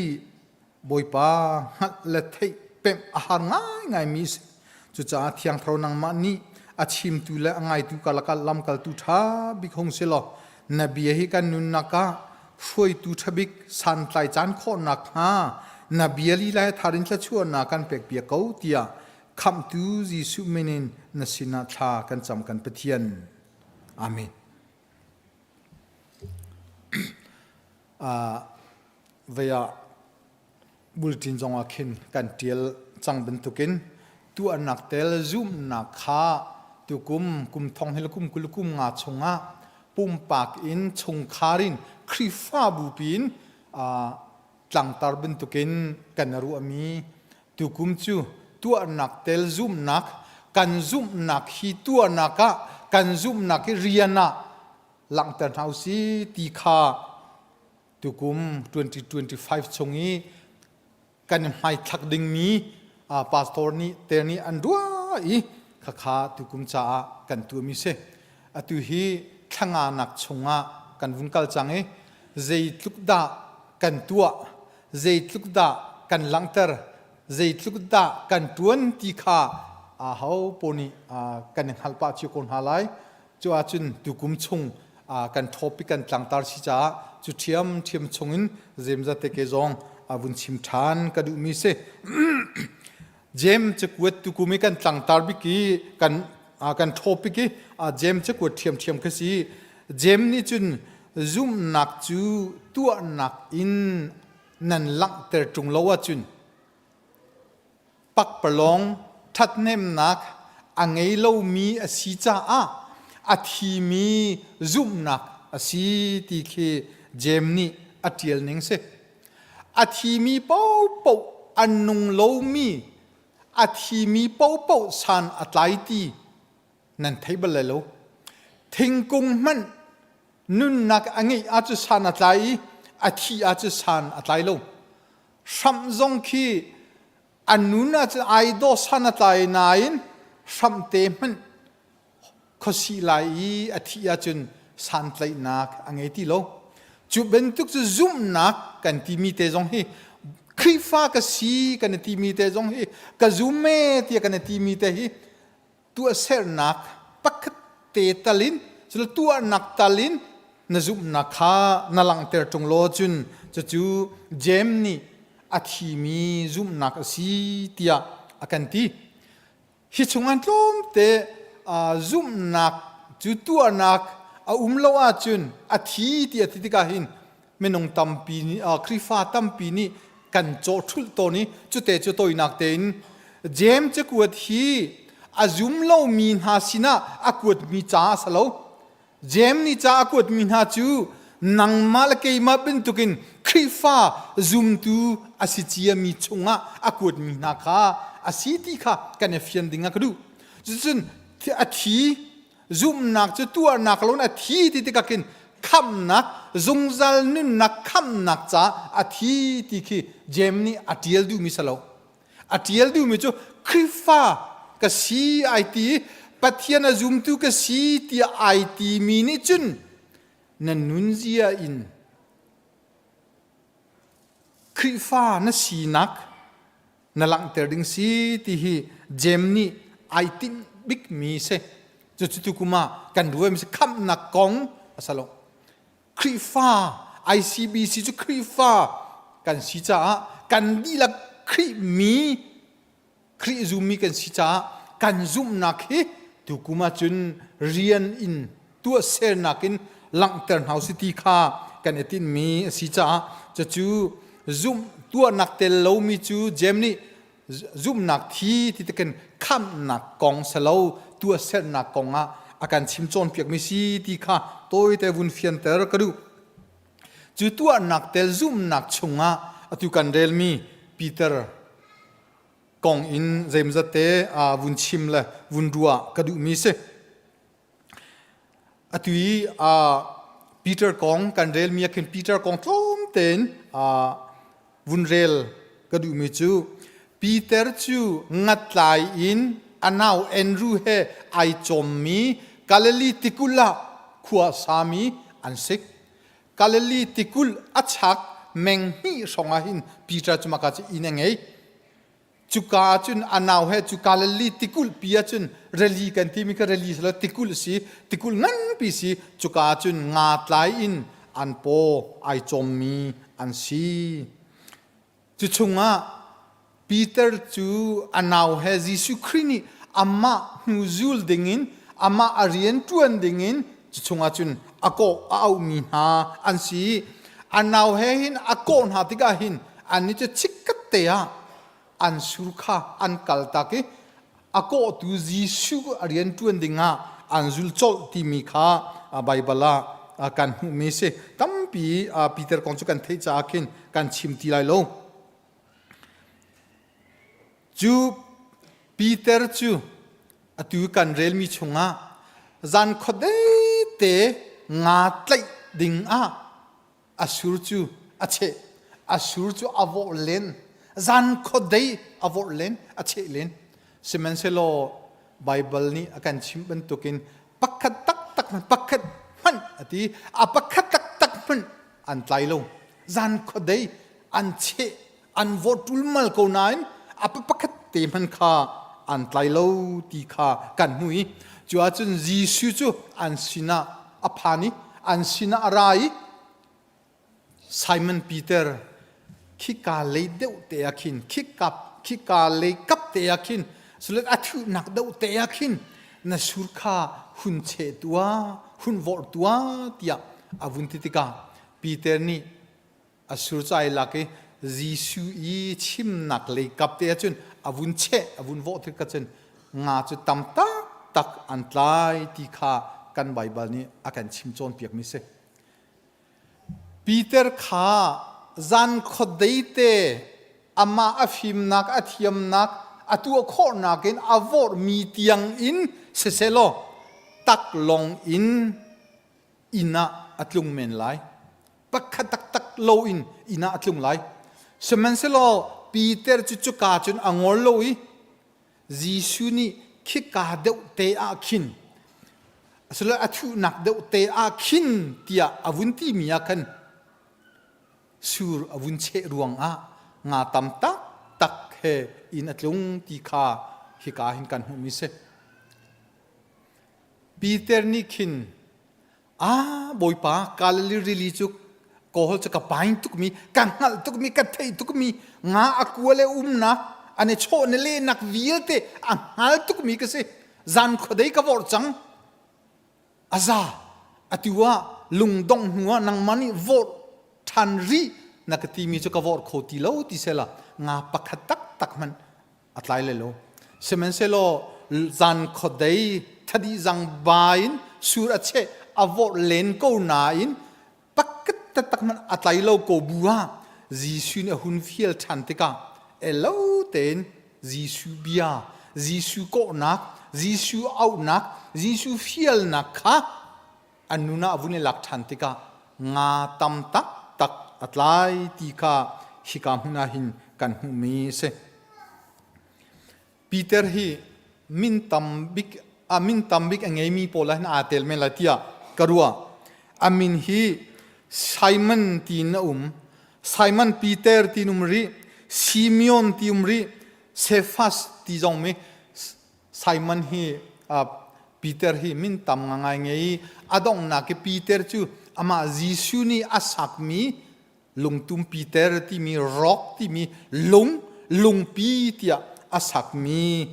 บอยปาหัดเละเทเป็นอาหารง่ายมีสจุจ้าเทียงเท่านังมันนี่อาชิมตุเละง่ายตุกาลกัลลำกัลตุท่าบิคงเสลอนบียาฮีกันนุนนักะช่วยตุทบิกสันไตจานข้อนักฮานบียาลีไลทารินจะชวนนักกันเป็กเปียกเอาเตียคำตูจีสุเมนินนสินาทากันจำกันปะเทียนอาเมนเวียบุลตินจงอาคินกันเตียลจังเป็นตุกินตัวนักเตลซุมนักขาตุกุมทองเฮลกุมกุลกุมงาชงะปุ่มปากอินชงคารินคริฟาบูปินตังตารเป็นตุกินกันรู้อามีตุกุมจูตัวนักเตลซุมนักกันซุมนักฮีตัวนักกันซุมนักเรียนะหลังแต่เท้าซีตีขาตุกุม2025ชงนี้กันไม่ทักดึงมีพาสตอร์นี้เตนี่อันดัวอีข้าตุกุมจ้ากันตัวมิเซตุฮีทั้งนักชงกันวุ่นกัลจังเจตุกดากันตัวเจตุกดากันหลังเตอร์เจตุกดากันตวนตีขาเฮาปนีกันฮัลปาชิโกนฮาไลจัวจุนตุกุมชงกันทอปิกันต่างตาชิจ้าจุเทียมชงอินเจมจะเตเกจงวุนชิมทานกระดูมิเซเจมจะกวดตุกุมิกันต่างตาบิกีกันทอปิกีเจมจะกวดเทียมก็สิเจมนี่จุนซุมนักจูตัวนักอินนันลักเตอร์จงลาวจุนปักปลองทัดเนมนักอังเอโลมีอสิจ้าอาทีมีซุมนักอสิติเคเจมนี่อเทียลนิงเซอาทีมีเป้าอันนุงโลมีอาทีมีเป้าสันอัตไลตีนั่นไทยบลเลโลทิ้งกุงมันนุนนักอังเออาจจะสันอัตไล อาทิอาจจะสันอัตไลลงสัมจงคีอันนู้นอาจจะไอโดสันอัตไลนายนสัมเตมันข้อสิไลอาทิอาจจะสันไลนักอังเอติโลจุเป็นทุกจะซุ่มนักกันที่มีเตจงฮีคริฟ้าก็สีกันที่มีเตจงฮีก็ซุ่มเมที่กันที่มีเตฮีตัวเสรนักปักเตตลินสุดตัวนักตลินนซุ่มนักข้านลังเตอร์จงโลจุนจะจูเจมนี่อาทิมีซุ่มนักสีเตียอากันที่ฮิชงอันล้มเตซุ่มนักจูตัวนักโลอาจุนอาทิตย์ที่กาหินเมนงตัมปีนี้คริฟ้าตัมปีนี้กันโจทุลตัวนี้จุดเตจุดตัวนักเตนเจมจะกวดฮีซุ่มโลมีนหาสินะกวดมีจ้าสโลเจมนี่จ้ากวดมีนหาจูนังมาลเกยมาเป็นตุกินคริฟ้าซุ่มตูสิจียมีชงกวดมีนาคาสิติค่ะกันเฟียนดิ่งกระดูจุดที่อาทิซุ่มนักจะตัวนักล้นอาทิตย์ที่กินคำนักจงจัลนุนนักคำนักจ้าอาทิตย์ที่เจมนี่อาทิตย์ดูมิสลาอาทิตย์ดูมิจูคริฟ้ากสีไอทีปัทยานาซุ่มตูกสีที่ไอทีมีนิจุนนันนุนเซียอินคริฟ้านั่นสีนักนั่นหลังเตอร์ดิงสีที่เจมนี่ไอทีบิ๊กมีเซจุดทุกมากันด้วยมันจะคำนักกองสลงคริฟ้า ICBC จุคริฟ้ากันสิจ้ากันดีละคริมีคริซูมีกันสิจ้ากันซุ่มนักเฮทุกมาจนเรียนอินตัวเซอร์นักอินหลังเติร์นเฮาสิตีข้ากันเอตินมีสิจ้าจะจูซุ่มตัวนักเตลโลมีจูเจมนี่ซุ่มนักที่ตะกันคำนักกองสโลตัวเสรนักกองอาการชิมจนเปียกมิซีที่ข้าตัวแต่วุนเฟียนเตอร์ก็ดูจุดตัวนักเตลซุ่มนักชงตุกันเรลมีปีเตอร์กองอินเจมส์เตวุนชิมเลยวุนรัวก็ดูมิเซตุยปีเตอร์กองกันเรลมีกันปีเตอร์กองทอมเต็นวุนเรลก็ดูมิจูปีเตอร์จูงัดลายอินอันน่าเอ็นรูเฮไอจอมมีกาเลลีติกุลาขัวสามีอันสิกกาเลลีติกุลอัจฉริเมงมีสองหินปีเตอร์จุมากาจิอินเองจุกาจุนอันน่าเฮจุกาเลลีติกุลปีจุนเรลีกันที่มีก็เรลีสละติกุลสีติกุลงั้นปีสีจุกาจุนงาตลายอินอันโปไอจอมมีอันสีจุชงปีเตอร์จูอันน่าเฮจิสุครินีอามานูซูลดิ่งอามาอารียนตวนดิ่งจุชงอาจุนอาโกเอามีนาอันสีอันน่าเฮหินอาโกนหาติกาหินอันนี้จะชิกกัตเตียอันสุรคาอันกัลตาเกอาโกตูจิสุอารียนตวนดิ่งอันซูลโจที่มีข้าไบเบิลกันหูเมเซตั้มปีเตอร์คอนจูกันเทจากินกันชิมทีไลโลจูปีเตอร์จูตุกันเรลมีชงจันขดเตงาตไลดิ่งอสูรจูเชอสูรจูอวอเลนจันขดอวอเลนเชเลนสมัยเซโลไบเบิลนี้กันชิมเป็นตุกินปักขัดตักมันปักขัดมันที่ปักขัดตักมันอันไลลงจันขดอันเชอันวอตุลมัลโกนายปักขัดเตมันข้าอันไลโลตีข้ากันหุยจวบจนจีสุจูอันสินะพานีอันสินะอะไรไซมอนปีเตอร์คิกาเลยเดวเตียกินคิกาเลยกับเตียกินสุดท้ายทุนักเดวเตียกินนั่นสุรข้าหุ่นเชตัวหุ่นวอร์ตัวเตียอาวุธติกาปีเตอร์นี่สุรใจลักจีสุอีชิมนักเลยกับเตียจุนอาวุธเชอาวุธวอร์ติกาจุนงาจุดตั้มตักอันไลที่ข้ากันไบเบิลนี้อาการชิมจนเปียกมิเซปีเตอร์ข้าจันขดได้เตอามาอฟิมนักอธิยมนักตัวโคนักอินอวอร์มีเตียงอินเซโลตักลงอินอินะลุงเมนไลปักขัดตัก lo in ina atlung lai semen se lo Peter chu ka chun angor lo I Jisu ni khika deu te a khin aslo athu nak deu te a khin tia avun ti mia kan sur avun che ruang a nga tam tak he in atlung ti kha hika hin kan hu mi se Peter ni khin Bawipa kalali rili chuk kohol chaka pain tuk mi kangal tuk mi kathei tuk mi nga akwale na ane cho ne le nak vilte angal tuk mi kase zan khodei ka vor chang aza atiwa lungdong huwa nang mani vor than ri nakati mi chu ka vor khoti lo ti sela nga pakhat tak man atlai le lo semen selo zan khodei thadi jang bain sur ache avor len ko nain pakat tak man atlai lo ko bua Jisu ne hun fiel thantika elo ten Jisu bia Jisu ko nak Jisu au nak Jisu fiel nak kha anuna avune lak thantika nga tam tak atlai ti kha hikam huna hin kan hu mi se Peter hi min tambik angai mi pola na atel me latia karua amin hi Simon tin Simon Peter tin Simeon tin Cephas ti jong me Simon hi Peter hi min tam ngai ngai adong na ke Peter chu ama Jisu ni asak mi lungtum Peter ti mi rock ti mi lung pi tia asak mi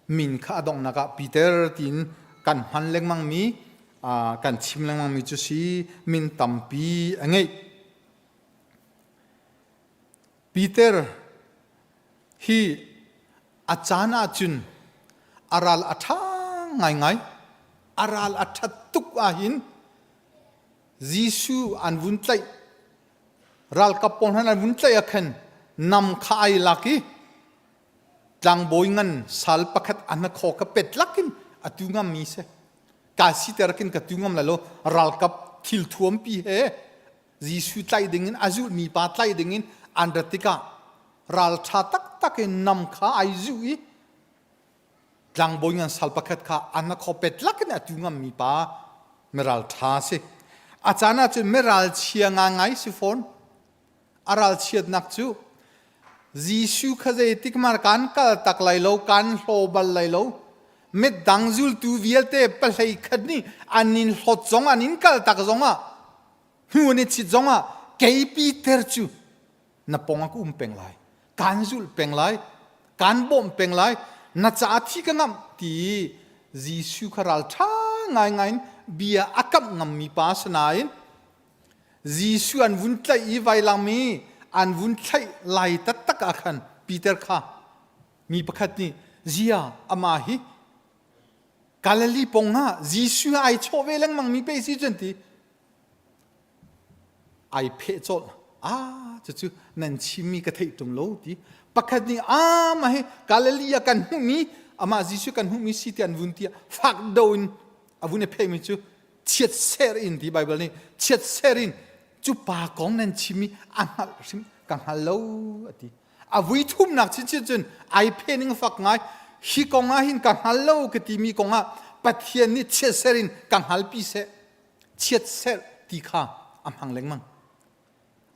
min kha adong na ka Peter tin kan han leng mang mi kan chim leng mang mi chu si min tampi angai Peter hi achana chun aral atha ngai aral atha tuk ahin Jisu an vun tlai ral kapon han an vun tlai akhan nam khai laki tlang boingan sal pakhat an kho ka pet lakin atungam mi se kasi terkin katungam lalo ral kap thil thuam pi he Jisu tlai dingin azul mi pa tlai dingin andratika ral tha tak nam kha ai zui tlang boingan sal pakhat kha an kho pet lakin atungam mi pa meral tha se achana chu meral chianga ngai si phone aral chiat nak chu Jisu khaze tikmar kan kal tak lai lo kan hlobal lai lo met dangzul tu vielte palhei khadni anin hlot zong anin kal tak zonga hune chi zonga keipi terchu na ponga ku peng lai kanzul peng lai kan bom peng lai na cha thi ka ngam ti Jisu kharal tha ngai bia akam ngam mi pa sanain Jisu an vun tlai I vai lang mi an vun tlai lai tak akhan Peter kha mi pakhat ni zia ama hi Galilee ponga Jisu ai chove lang mang mi pe si janti ai phe chol chu nan chimi ka thei tum lo ti pakhat ni ma he Galilee kan hu mi ama Jisu kan hu mi si ti an vun ti fak doin avune pe mi chu chiat ser in di Baibal ni chiat ser in chu pa kong nan chimi angal sim kan halo ati avui thum nak chin chun ai phe ning fak ngai hi konga hin kan halo ke ti mi konga pathian ni chiat serin kan hal pi se chiat ser ti kha am hang leng mang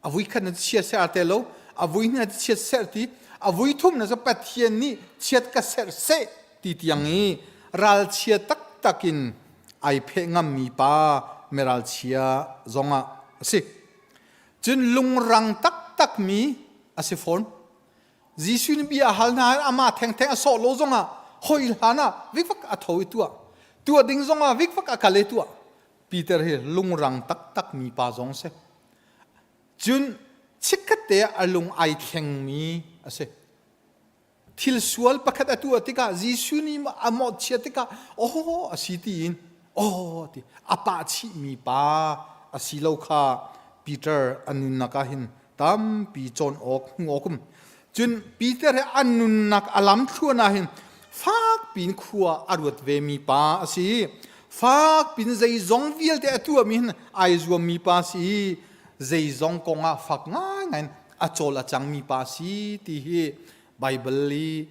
avui khan chiat ser ate lo avui na chiat ser ti avui thum na sa pathian ni chiat ka ser se ti tiangi ral chiat takin ai phe ngam mi pa meral chia zonga si chun lung rang tak mi asifon Jisu ni bia halna ama theng so lo zonga hoi hana vikfak athoi tua ding zonga vikfak akale tua Peter he lung rang tak mi pa zong se chun chikate alung ai theng mi ase thil sual pakhat atua tika Jisu ni amot chiatika asitin ti apa chi mi pa asilo kha Peter anun nakahin tam pi chon ngokum chun Peter he anun nak alam thuna hin fak pin khuwa arut ve mi pa asi fak pin zai zong vial te atua min ai zuam mi pa si zei zong konga fak ngai achol achang mi pa si ti hi Baibal li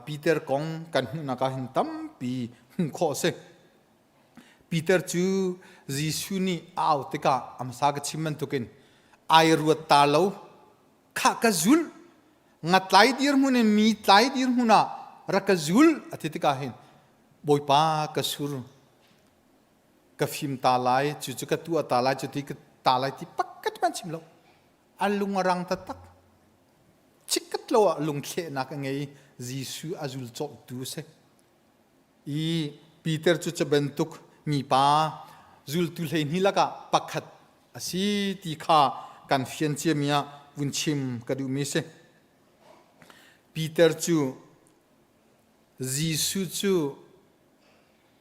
Peter kong kan naka hin tam pi kho se Peter chu Jisu ni aw tika amsa ka chiman tukin ai ruat ta lo kha ka zul ngatlai dir mun mi tlai dir huna rakazul atitika hin boipa ka sur ka phim ta lai chu chu ka tu ta lai chu ti ka ta lai ti pakkat man chim lo alung arang ta tak chikat lo lung khle na ka ngei Jisu azul chok tu se I Peter chu cha bentuk mi pa zul tu hlei ni laka pakhat asi ti kha kan fian che mia vun chim ka du mi se Peter chu Jisu chu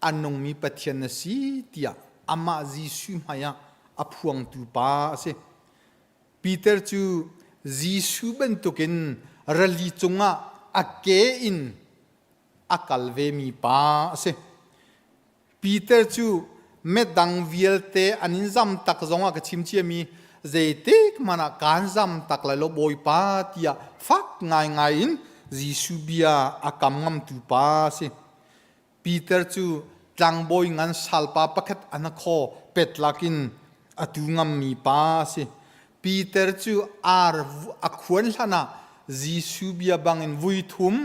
anong mi pathian na si tia ama Jisu maya aphuang tu pa se Peter chu Jisu bentukin rali chunga ake in akalve mi pa se Peter chu medang vielte aninzam tak zonga ka chimchi mi zeitik mana kanzam tak la lo boy pa tia fak ngai in Jisu bia akamngam tu pa se Peter chu tlang boy ngan salpa pakhat anakho petlakin atungam mi pa se Peter chu ar akhwan hlana Jisu bia bangin vuithum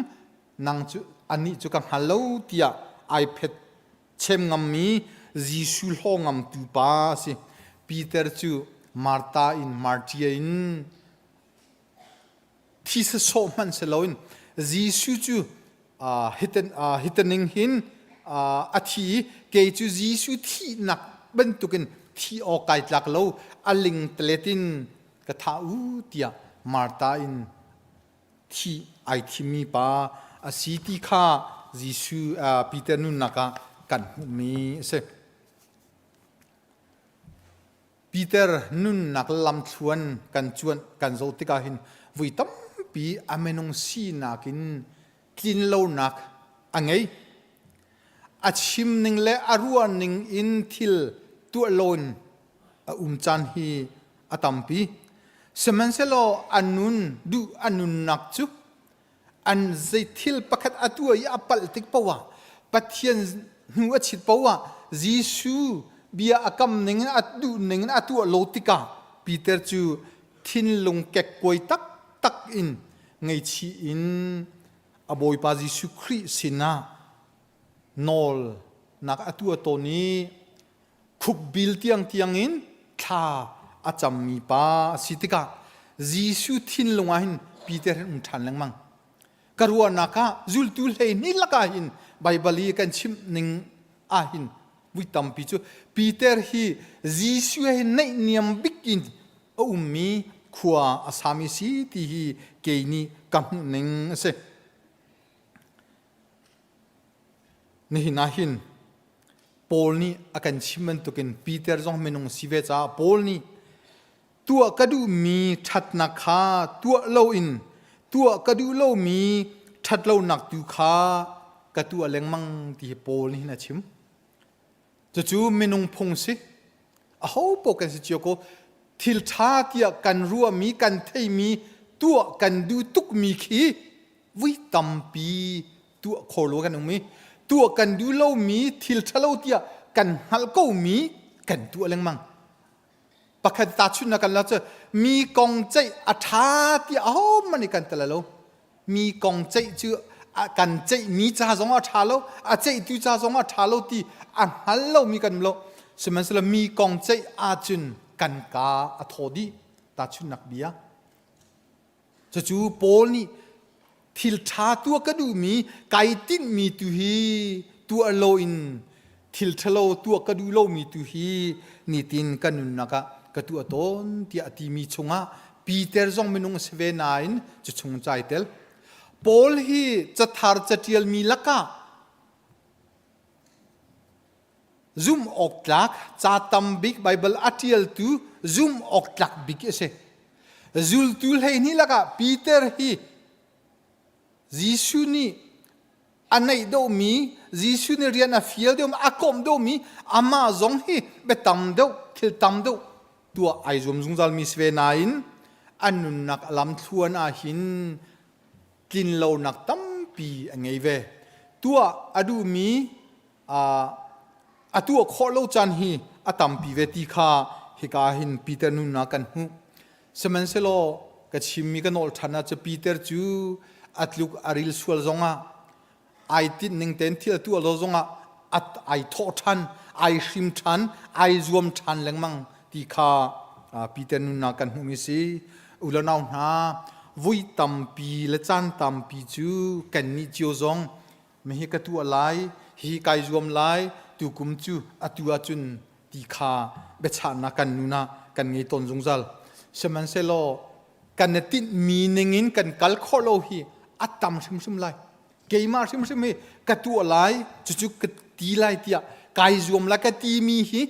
nang chu ani chu kang halo tia ai phet chem ngam mi Jisu hlongam tu pa se Peter chu Martha in Martia in thisa so man se loin Jisu chu hitaning hin athi ke chu Jisu thi nak bentukin thi o kai tlak lo aling tletin ka tha u tia Martha in thi ai thimi pa asiti kha Jisu Peter nun naka kan mi se Peter nun nak lam thuan kan chuan kan zo tika hin vui tam pi amenong si nakin clean lo nak angai achim ning le aruan ning in thil tu alone chan hi atampi semenselo anun du anun nak chu an zai thil pakhat atua ya apal tik pawa pathian nu achit pawa Jisu bia akam ning atu ning atu lotika Peter chu thin lung kek koi tak tak in ngai chi in aboi pa Jisu Christ sina nol nak atu atoni khuk bil tiang in tha acham mi pa sitika Jisu thin lunga hin Peter than langmang karua naka zultul he ni laka hin Baibali kan chim ning a hin vitam pichu Peter hi Jisu he nei niam bikin o ummi khua asami si ti hi keini kam ning se ni hinahin Paul ni akan chiman tukin Peter jong menung sive cha Paul ni tua kadu mi thatna kha tua lo in tua kadu lo mi that lo nak tu kha ka tu lengmang ti Paul ni na chim chu menung phung si a ho po kan si choko thil tha tia kan ruwa mi kan thei mi tua kan du tuk mi khi vui tam pi tua kholo kan mi tua kan du lo mi thil thalo tia kan hal ko mi kan tu lengmang pakhat ta chuna kan la cha mi kong chai atha tia ho mani kan tala lo mi kong chai chu kan chai mi cha zong a tha lo a chai tu cha zong a tha lo ti an hal lo mi kan lo semasla mi kong chai a chun kan ka a thodi ta chun nak bia chu Paul ni thil tha tu ka du mi kai tin mi tu hi tu alo in thil thalo tu ka du lo mi tu hi ni tin kanun naka ka tu aton ti ati mi chunga Peter jong menung 7:9 chu chung chai tel Paul hi chathar chatial mi laka zoom oklak chatam big Bible atial tu zoom oklak big ese zul tul hei ni laka Peter hi Jisu ni anai do mi Jisu ni rian a fiel do akom do mi ama zong hi betam do thil tam do ตัวไอรวมซุงจัลมีสเวนายนอันนุนนักลำทวนอาหินกินเหลานักตั้มปีอันไงเวตัวอดูมีตัวขอเหลาจันฮีอตั้มปีเวติขาเฮกาหินปีเตอร์นุนนักกันหูสมันเซโลกับชิมมีกันโอลทันอาจะปีเตอร์จูอัตลุกอาริลสวลซงะไอติดหนึ่งเต็นที่ตัวเราซงะอัตไอโททันไอชิมทันไอรวมทันแหลงมังที่ขาปีเตอร์นุนนักกันหูมิสิอุลนาวนาวุยตัมปีและจันตัมปีจูกันนิจิโอซงไม่ให้กระตัวไหลฮีกายรวมไหลตุกุมจูอัตัวจุนที่ขาเบชานักกันนุนากันไงตนจงจัลสมันเซโลกันติดมีหนึ่งกันกัลโคโลฮีอัตตัมชิมไหลเกยมาชิมฮีกระตัวไหลจุกระตีไหลเตียกายรวมละกระตีมีฮี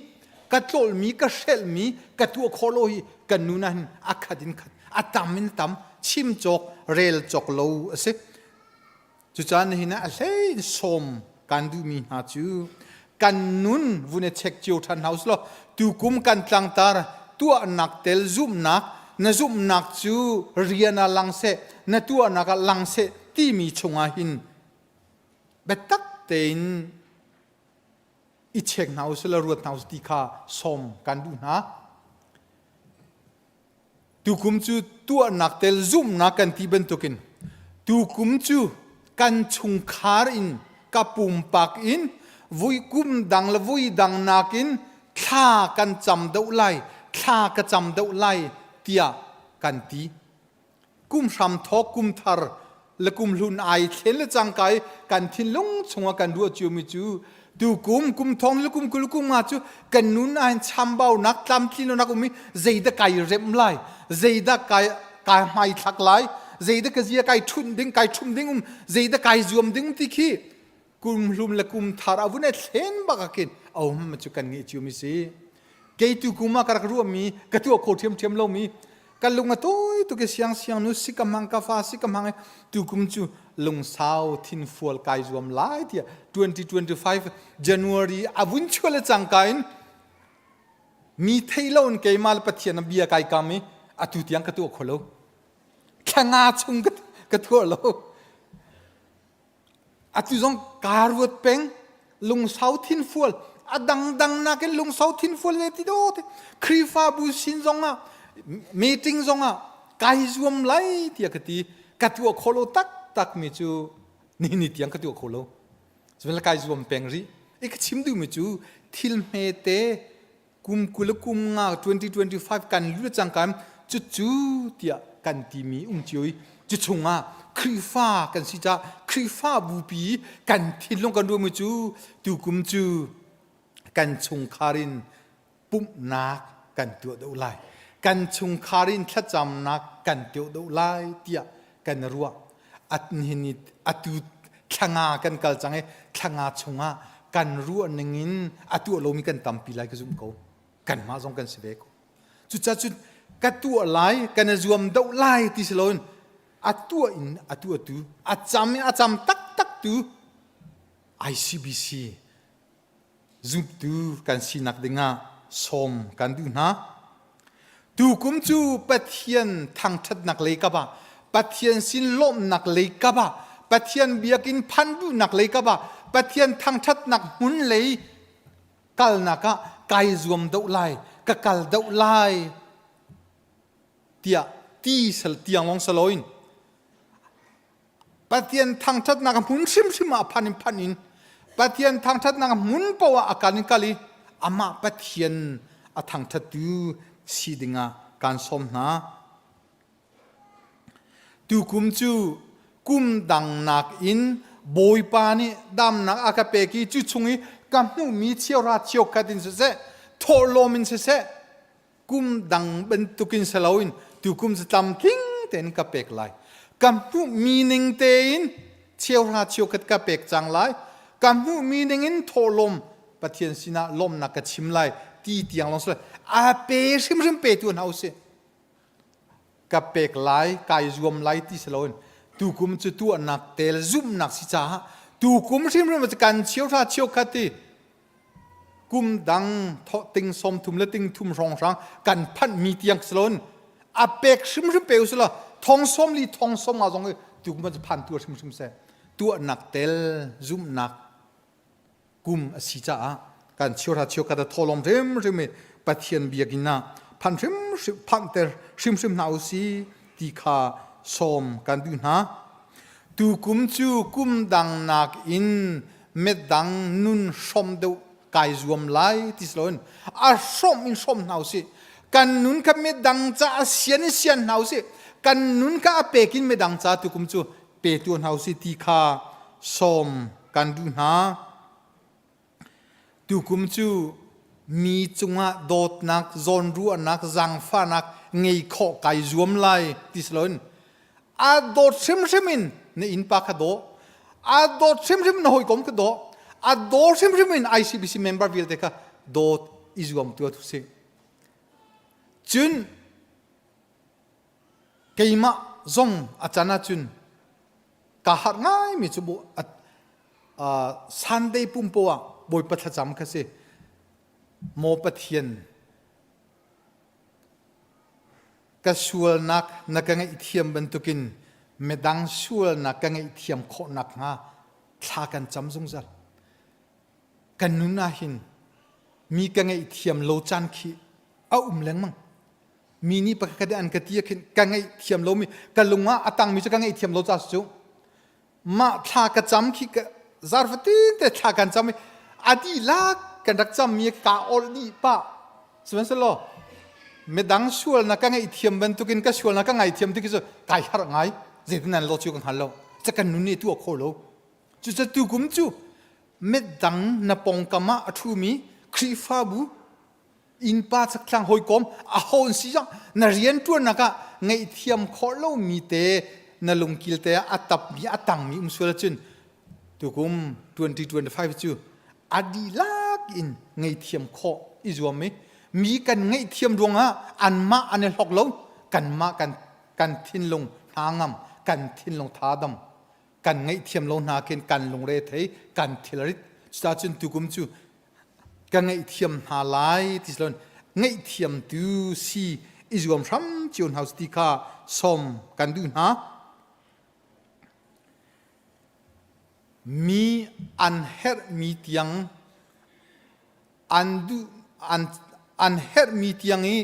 กระโจลมีกระเชลมีกระตัวโคโลฮีกันนุนันอักขัดินขัดอัตตัมมินตัมชิมจกเรลจกโลเสจุจานหินะเล่สมกันดูมีหาจูกันนุนวุนเช็คจิวทันเฮาส์โลตุกุมกันตังตาร์ตัวนักเตลซุมนักนะซุมนักจูเรียนลังเซนะตัวนักลังเซที่มีชงอาหินเบตักเตนอิเช็คเฮาส์ละรวดเฮาส์ที่ข้าสมกันดูนะตุกุมจูตัวนักเตลซุมนักกันที่เป็นตุกินตุกุมจูกันชุงคาร์อินกับปุ่มปักอินวุยกุมดังละวุยดังนักอินข้ากันจำเดาไลข้ากันจำเดาไลเตียกันตีกุมชำทอกุมทาร์และกุมลุนไอเข็นและจังไกกันทิ้งลงชงกันดูจูมิจูดูกุมทองและกุมมาจูกันนุนไอชำเบานักลำที่นักอุมิเจดไกเร็มไลเจดไกไม่ทักไลเจดกเจียไกชุนดิ้งเจดไกจวมดิ้งที่ขี้กุมลุมและกุมทาร์อาวุธเนี่ยเส้นบักกินเอามาจูกันงี้จูมิสิเกตุกุมากระรัวมีกระตัวโคเทียมเรามีกันลุงมาตัวเกเสียงนู้สิกำมังกาฟ้าสิกำมังตุกุมจูลุงสาวทินฟัวไกจวมไล่เดีย2025 January อาวุธชัวร์จังกันมีเทลอนเกมาลปะเทียนเบียไกกามีอตุติยังกระตัวโคโลแข่งอาชุงกระตัวโลอตุจงการวดเป็งลุงสาวทินฟัวดังนักลุงสาวทินฟัวเลยที่โดดครีฟ้าบุชินจงอ่ะมีติ้งจงอ่ะไกจวมไล่เดียกตีกระตัวโคโลตักมีจูนี่ที่ยังกระตัวโคโลส่วนละไกจวมเป็งรีอีกชิมดูมีจูทิลเมเตกุมงา2025กันรู้จังกันจู่เดียกันที่มีจิอยจุดชงอ่ะครีฟ้ากันสิจ้าครีฟ้าบูปีกันทิลลงกันดูมีจูตุกุมจูกันชงคารินปุ่มนักกันตัวเดาไลกันชงคารินทจำนักกันตัวเดาไลเตียกันรัวอัตนินิอัตุขงากันกัลจังเอขงาชงากันรัวนึงินอัตุโลมีกันตัมปีไลก็ซุมโกกันมาจงกันเสเวกจุดกันตัวไลกันรวมเดาไลที่สโลนอัตัวอินอัตัวตูอัจำตักตู ICBCจุดดูกันสินักดึงาสมกันดูนะดูกุมจูปะเทียนทางทัดนักเลกับะปะเทียนสินลมนักเลกับะปะเทียนเบียกินพันดูนักเลกับะปะเทียนทางทัดนักหุนเลยกัลนักะไกรวมเดาไลกัลเดาไลเตียตีสลเตียงลงสลอยปะเทียนทางทัดนักหุนชิมมาพันินปะเทียนทางทัดนักมุนปวะอาการนิกาลีอามาปะเทียนทางทัดดูสีดิงาการสมนาดูกุมจูกุมดังนักอินบอยปานี่ดำนักอากาเปกีจุชงอีกัมมูมีเชียวราเชียวกัดินเสโทโลมินเสกุมดังเป็นตุกินเสลาอินดูกุมจะทำคิงเต็นกาเปกไลกัมมูมีนิงเตอินเชียวราเชียวกัดกาเปกจังไลกัมมูมีนิงอินโทลมปะเทียนสินะลมนักชิมไลตีเตียงลงสลายอาเปชิมเปตัวน่าสิกับเปกไลกายรวมไลที่สโลนตูกุมจะตัวนักเตลซุมนักสิจ้าตูกุมชิมมันจะการเชี่ยวท่าเชี่ยวขัดที่ กุมดังทอติงสมทุมและติงทุมรองรังกันพันมีเตียงสลนอาเป็กชิมเปลวสละทองสมลีทองสมมาจงตุกมันจะพันตัวชิมเสตัวหนักเตลซุมหนักกุมสิจ้ากันเชียวราเชียวกันทอลมเริ่มปะเทียนเบียกินาพันพันเตอร์ชิมนาอุสีตีขาสมกันดูนะตูกุมจูกุมดังนักอินเม็ดดังนุนสมเดวกายรวมไล่ที่สลนอาสมอินสมนาอุสีกันนุนกับเม็ดดังจ้าเสียนนาอุสีกันนุนกับเปกินเม็ดดังจ้าตูกุมจูเปตัวนาอุสีตีขาสมกันดูนะตูกุมจูมีจุงะโดดนักจอนรัวนักจังฟ้านักเงยข้อกายรวมไล่ที่สลนอาโดดชิมอินในอินปากกระโดอาโดดชิมในหอยกลมกระโดอาโดดชิมอินICBC member วิลเดค่ะโดดอิจวมตัวทุสิจุนเกี่ยมะซงอาจารย์จุนกะหัดง่ายมิจุบุซันเดย์ปุ่มปัวบอยปัทจำกันสิโมปะเทียนกะชัวนักนักไงเทียมบรรทุกินเมดังชัวนักไงเทียมโคนักงาทากันจำสงสัยกันนุนาหินมีกังไงเทียมโลจันขีเอาเลี้ยงมั้งมีนี่ปะกระเดอันกระเทียกินกังไงเทียมโลมีกันลุงว่าอัตังมีจะกังไงเทียมโลจัสจูมาทากันจำขีกซาร์ฟตีแต่ทากันจำอดีลักกันรักจำมีกาออดีป้าสมัยสโลเมดังชัวนักไงเทียมบรรทุกินก็ชัวนักไงเทียมที่ก็ไก่หาไงเจตนั้นเราจูกันฮัลโหลจะกันนุ่นนี่ตัวโคโลจู่จะตัวกุมจู่เมดังนับปองกามาทูมีครีฟาบูอินป้าสักครั้งหอยกอมอาหอนสิจังนาเรียนตัวนักไงเทียมโคโลมีเตนาลงกิลเตอัตับมีอัตังมีสุรจุนตัวกุม2025จู่อดีลักอินไงเทียมโคอิจวมมีกันไงเทียมดวงอันมาอันหอกลงกันมากันทินลงทางงกันทินลงท้าดำกันไงเทียมลงนาเกนกันลงเรทกันทิลริตสตาร์จุนตุกุมจูกันไงเทียมหาไลที่สลนไงเทียมดูซีอิจวมซ้ำจิวนเฮาสติกาสมกันดูนะมีอันเฮร์มีเตียงอันดูอันเฮร์มีเตียงนี้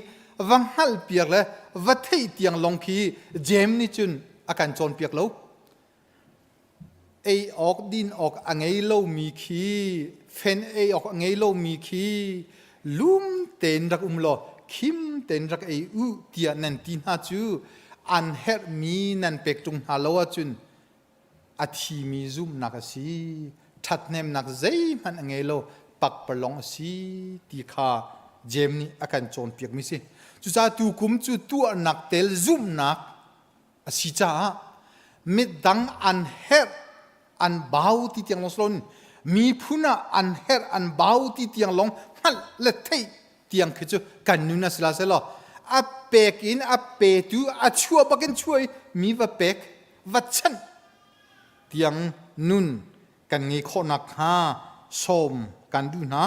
วังฮัลเปียกเลยวัดที่เตียงลงคีเจมนี่จุนอาการจนเปียกแล้วออกดินออกอังไงโลมีคีเฟนออกอังไงโลมีคีลุ่มเต็นรักโลคิมเต็นรักเตียนันตินฮาจูอันเฮร์มีนันเป็กจงฮาโลจุนอาทีมีซุมนักสีทัดเนมนักใจมันอังไงโลปักปลองสีตีขาเจมนี่อาการจนเปียกมิสิจุดาตูคุมจุดตัวนักเตลซุมนักสิจ้ามิดังอันเฮรอันบ่าวที่เตียงลงสลนมีพุนะอันเฮรอันบ่าวที่เตียงลงฮัลเลทเตียงคือจุกันนุนัสลาเซลอาเปกินอาเปตูอาชัวบักกันช่วยมีว่าเปกวัดฉันเตียงนุนกันงี้ข้อนักหาสมกันดูนะ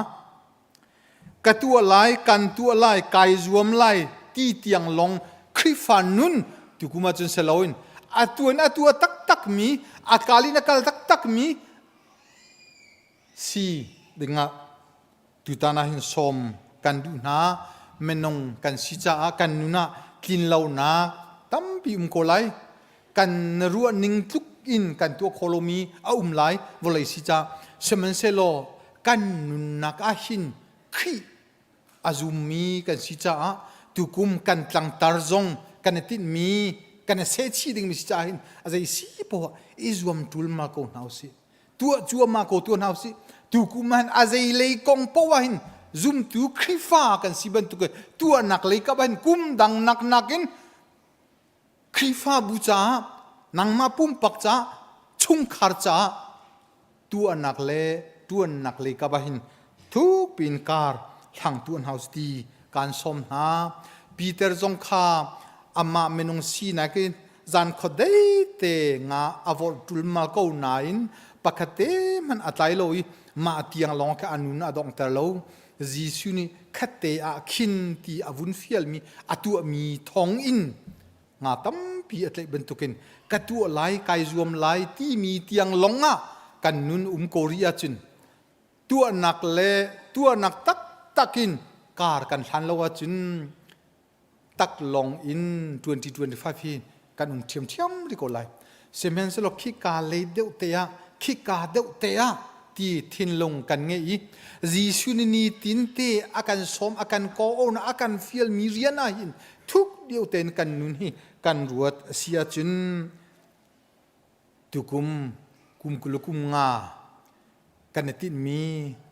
กตัวไล่กันตัวไล่ไก่รวมไล่ที่เตียงลงคริฟานุนตุกุมาจนเซลวินอาตัวตักมีอากาลินักตักมีสีดึงตุตานาหินสมกันดูนะเมนงกันสิจ้ากันนุนะกินเหล้านะตั้มปีโคไลกันรัวนิ่งทุกอินกันตัวโคโลมีเอาไลวอลเลสิจ้าเซมันเซโลกันนุนักอาหินขีอาซุมีกันสิจ้าตุกุมกันตลังตาร์ซงกันติดมีกันเสียชีดิ่งมิสจ้าหินอาศัยสีปะอิจวมทุลมาโกนาวสิตัวจัวมาโกตัวนาวสิตุกุมันอาศัยเลยกงปะวะหินซุมตุคริฟ้ากันสิบันตุกตัวนักเลยกับหินกุมดังนักหินคริฟ้าบูจ้านังมาปุ่มปักจ้าชุ่มขาจ้าตัวนักเลยกับหินทุกปีนการทางตัวเฮาส์ดีการสมหาปีเตอร์จงคาอามาเมนงซีนักจันขดได้เตงาอวอร์ดุลมาเก้านายปกติมันอัตไลโลยมาเตียงลองกับอนุนอดองเตอร์โล จีซูนี่ขัดเตะขินตีอาวุธเฟียลมีอตัวมีทองอินงาตั้มปีอัตเลบันทุกินกระตัวไหลไกรวมไหลที่มีเตียงลงกันนุนโครีอาจินตัวหนักเล่ตัวหนักตักินการกันทันละว่าจินตักลงอิน2025ฮีกันเทียมดีกว่าไรเซมเฮนสโลคิกาเลยเดวเตียคิกาเดวเตียที่ทินลงกันไงจีซูนีตินเตอาการสมอาการโกโอนอาการฟิลมีเรียนหินทุกเดียวเต็นกันนุนฮีกันรวดเสียจินตุกุมกุลกุมงากันติมี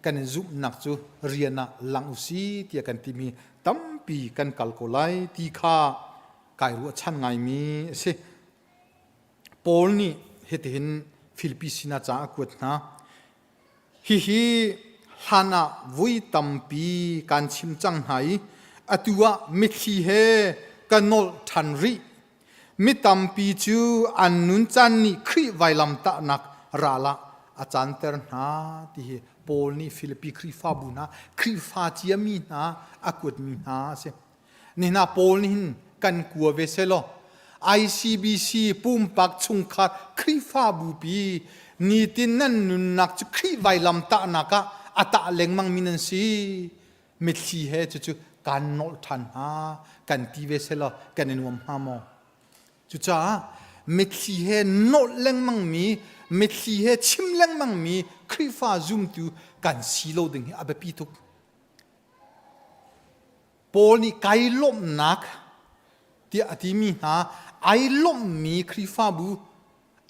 กันซุมนักจูเรียนลังอุซีที่กันติมีตั้มปีกันกัลโกไลที่ข้ากายรัวชันไงมีเสปอลนี่เห็นฟิลิปปินส์น่าจะกวดนะฮิฮานาวุยตั้มปีการชิมจังไห้อตัวมิทีเฮกันนอลทันรีมิตั้มปีจูอันนุนจันนี่ครีไวลัมตะนักราละอาจารย์เตอร์นาที่ปอลนี่ฟิลิปปินส์ครีฟาบุนะครีฟาเจียมีนะอากวดมีนะเสนี่นะปอลนี่กันกัวเวเซโล ICBC ปุ่มปักชุงคัดครีฟาบูปีนี่ตินนั่นนุนนักจุครีไวลำตะนักะอัตะเล็งมังมินันซีมิดซีเฮจุกันนอลทันฮากันทีเวเซโลกันนวมฮามอจุจ้ามิดซีเฮนอลเล็งมังมีมิดซีเฮชิมเล็งมังมีครีฟาซุมตูกันซีโลดึงอาเบปีตุกปอลนี่ไกลมนักที่อธิมีนะไอลมมีครีฟาบู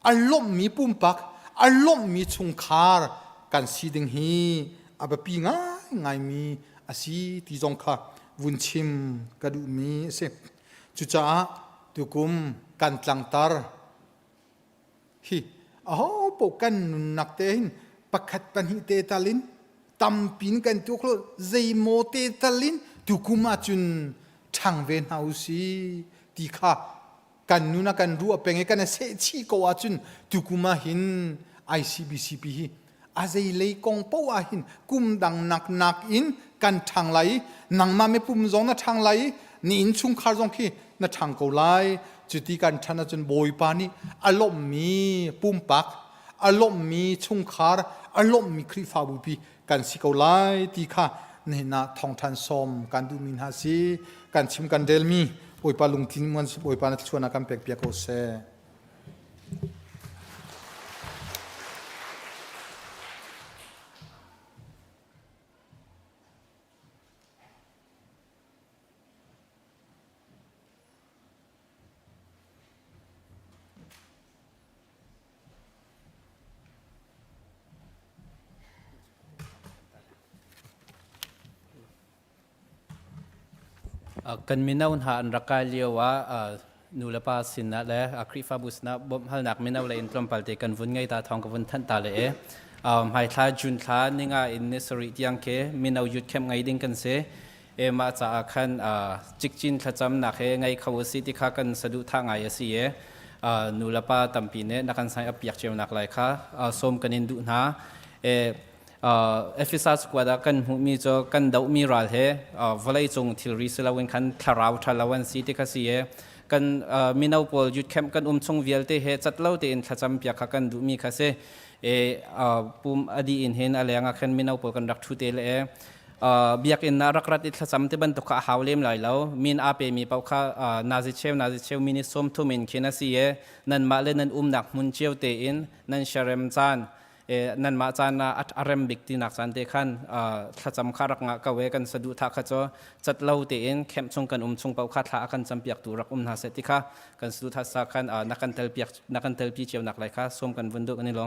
อารมณ์มีปุ่มปักอารมณ์มีชงคาร์กันสีดึงฮีอาบปีง่ายมีอาศัยที่จงค่ะวุ้นชิมกระดูมีเสจุจ้าตุกุมกันตลังตาร์ฮีปกันนุนักเตหินปักขัดปันหิเตตาลินตัมปินกันตุกโลใจโมเตตาลินตุกุมาจุนทางเวนเฮาซีที่ข้ากันนุนักกันรู้เป็นไงกันเสชีกว่าจุนตุกุมาหิน ICBC ปีอาศัยเลยกองเป้าหินกุมดังนักอินกันทางไหลนังมาไม่ปุ่มจงนะทางไหลนี่อินชุงคาร์จงคีนะทางเกาไหลจุดที่กันทันจนบอยปานี่อารมณ์มีปุ่มปักอารมณ์มีชุงคาร์อารมณ์มีครีฟาบุปีกันสิเกาไหลที่ข้านี่นะทองทันสมกันดูมินฮาซีกันชิมกันเดลมีบอยปาลุงทินมันบอยปานัทชวนากันเปียกเปียกโอเซกันมินาวนหาอันรักเลียวว่านูเลปาสินนะและคริฟาบุสนะบ่ฮัลนักมินาวเลยอินทรัมปัลเตกันวุ่นไงตาทองกับวุ่นทันตาเลยให้ทาจุนทานี่ง่ายอินเนสริที่ยังเคมินาวยุดเข้มไงดิ้งกันเสมาจากขันจิกจินทจำนักไงเขาสิที่ข้ากันสะดุทางไงสินูเลปาตัมปีเนนักการใช้อภิยักเจียวนักไรค่ะสมกันอินดุนะEfisas kuada kan humi jo kan dau mi ral he valai chung thil ri selawen kan tharau thalawan si te khasi kan minau pol yut khem kan chung vialte he chatlo te in thlacam pya kha kan du mi khase pum adi in hen alenga khan minau pol kan rak thu te le biak in narakrat it thlacam te ban to kha hawlem lai lo min ape mi pau kha nazi chew mini som thu min khina si nan ma le nan nak mun chew te in nan Hlaremh chanนั่นมาจานะอัดอารมณ์บิกตีนักสันเตขันถ้าจำคารักงะกเวกันสะดุทักขจรจัดเล่าเตียนเข้มชงกันชงเป่าคาถากันจำเปียกตูรักนาเสติค่ะกันสะดุทักสักขันนักกันเตลเปียกนักกันเตลปีเจียวนักไรค่ะส้มกันวันดุกันนี่หรอ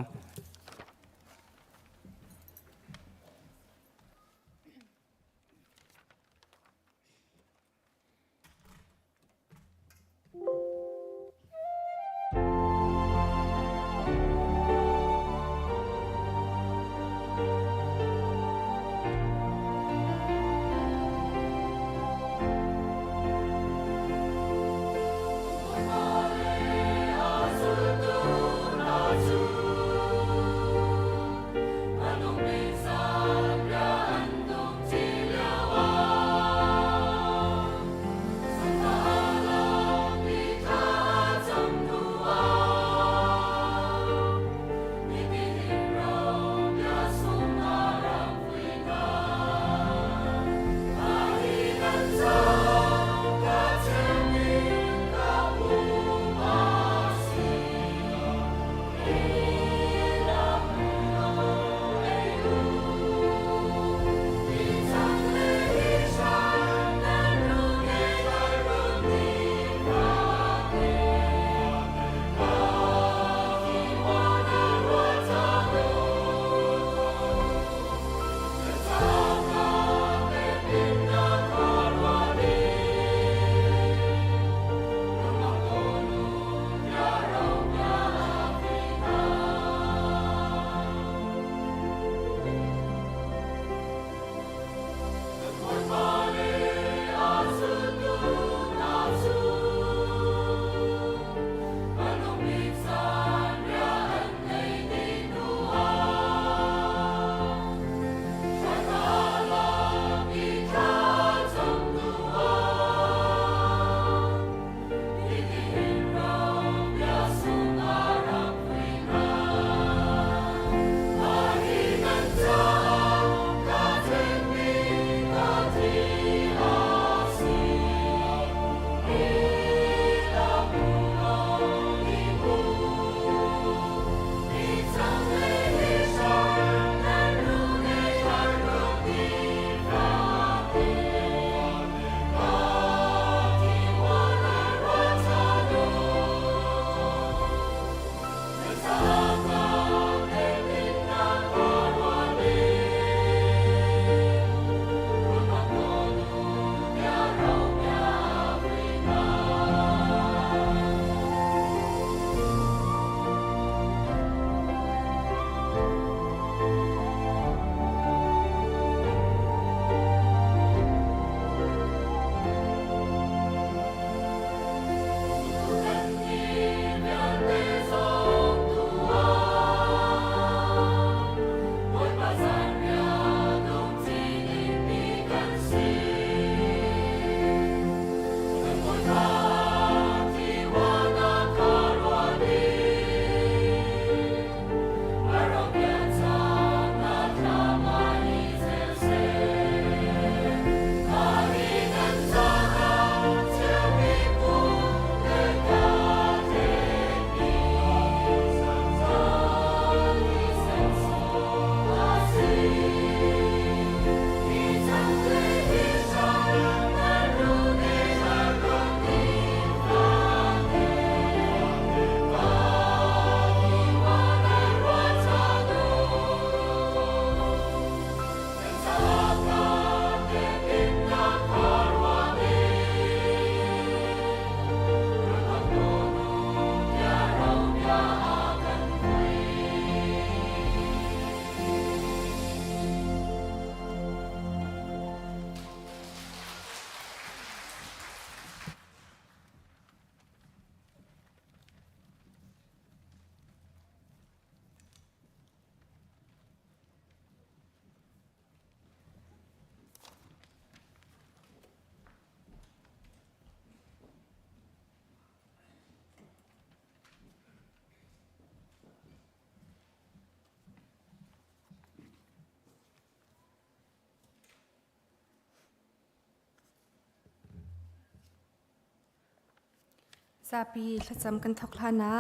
ซาปีทศกันทอกลานะ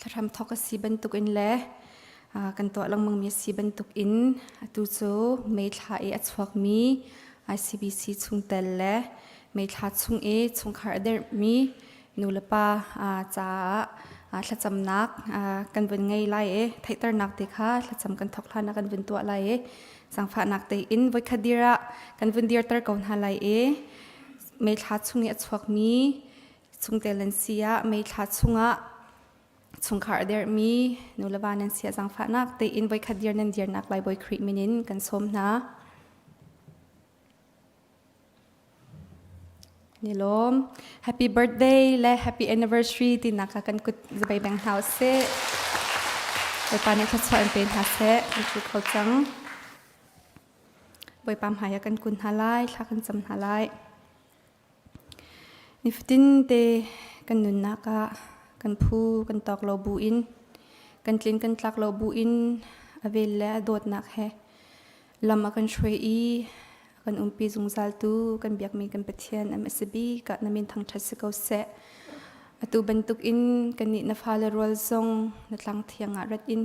ทศทอกสีบันตุกอินเล่กันตัวลังมังมีสีบันตุกอินตูโจไม่ทาอัศวกมี ICBC ชุงเตลเล่ไม่ทาชุงชุงคาร์เดอร์มีนูลปาจ้าทศนักกันเป็นไงไล่ไทเตอร์นักเด็กค่ะทศกันทอกลานะกันเป็นตัวไล่สังฝานักเตอินไว้คดีระกันเป็นเดียร์เตอร์ก่อนหาไล่ไม่ทาชุงอัศวกมีชุงเตลันเซียไม่ทัดชุงคาร์เดอร์มีนูลบานันเซียสังฝานักเตอินไว้ขัดเดียร์นันเดียร์นักไลบอยครีมินินกันสมนะนี่ลม Happy Birthday และ Happy Anniversary ที่นักกันกุดจะไปแบ่งเฮาส์เซ่ไปปานี้ทัดสอนเป็นฮาเซ่กันชุดเขาจังไปปามหายกันกุนฮาไลทักกันจำฮาไลนิฟตินเตกันนุนนักกันพูกันตอกเราบูอินกันกลินกันตลักเราบูอินอเวลและโดดนักแฮลำมากันช่วยกันปีซุงซาลตูกันเบียกมีกันเปเทียนMSBกันนามินทางทัศกเสอตูบรรทุกอินกันนินฟาเลรัลซงนัดลังเทียงอารัดอิน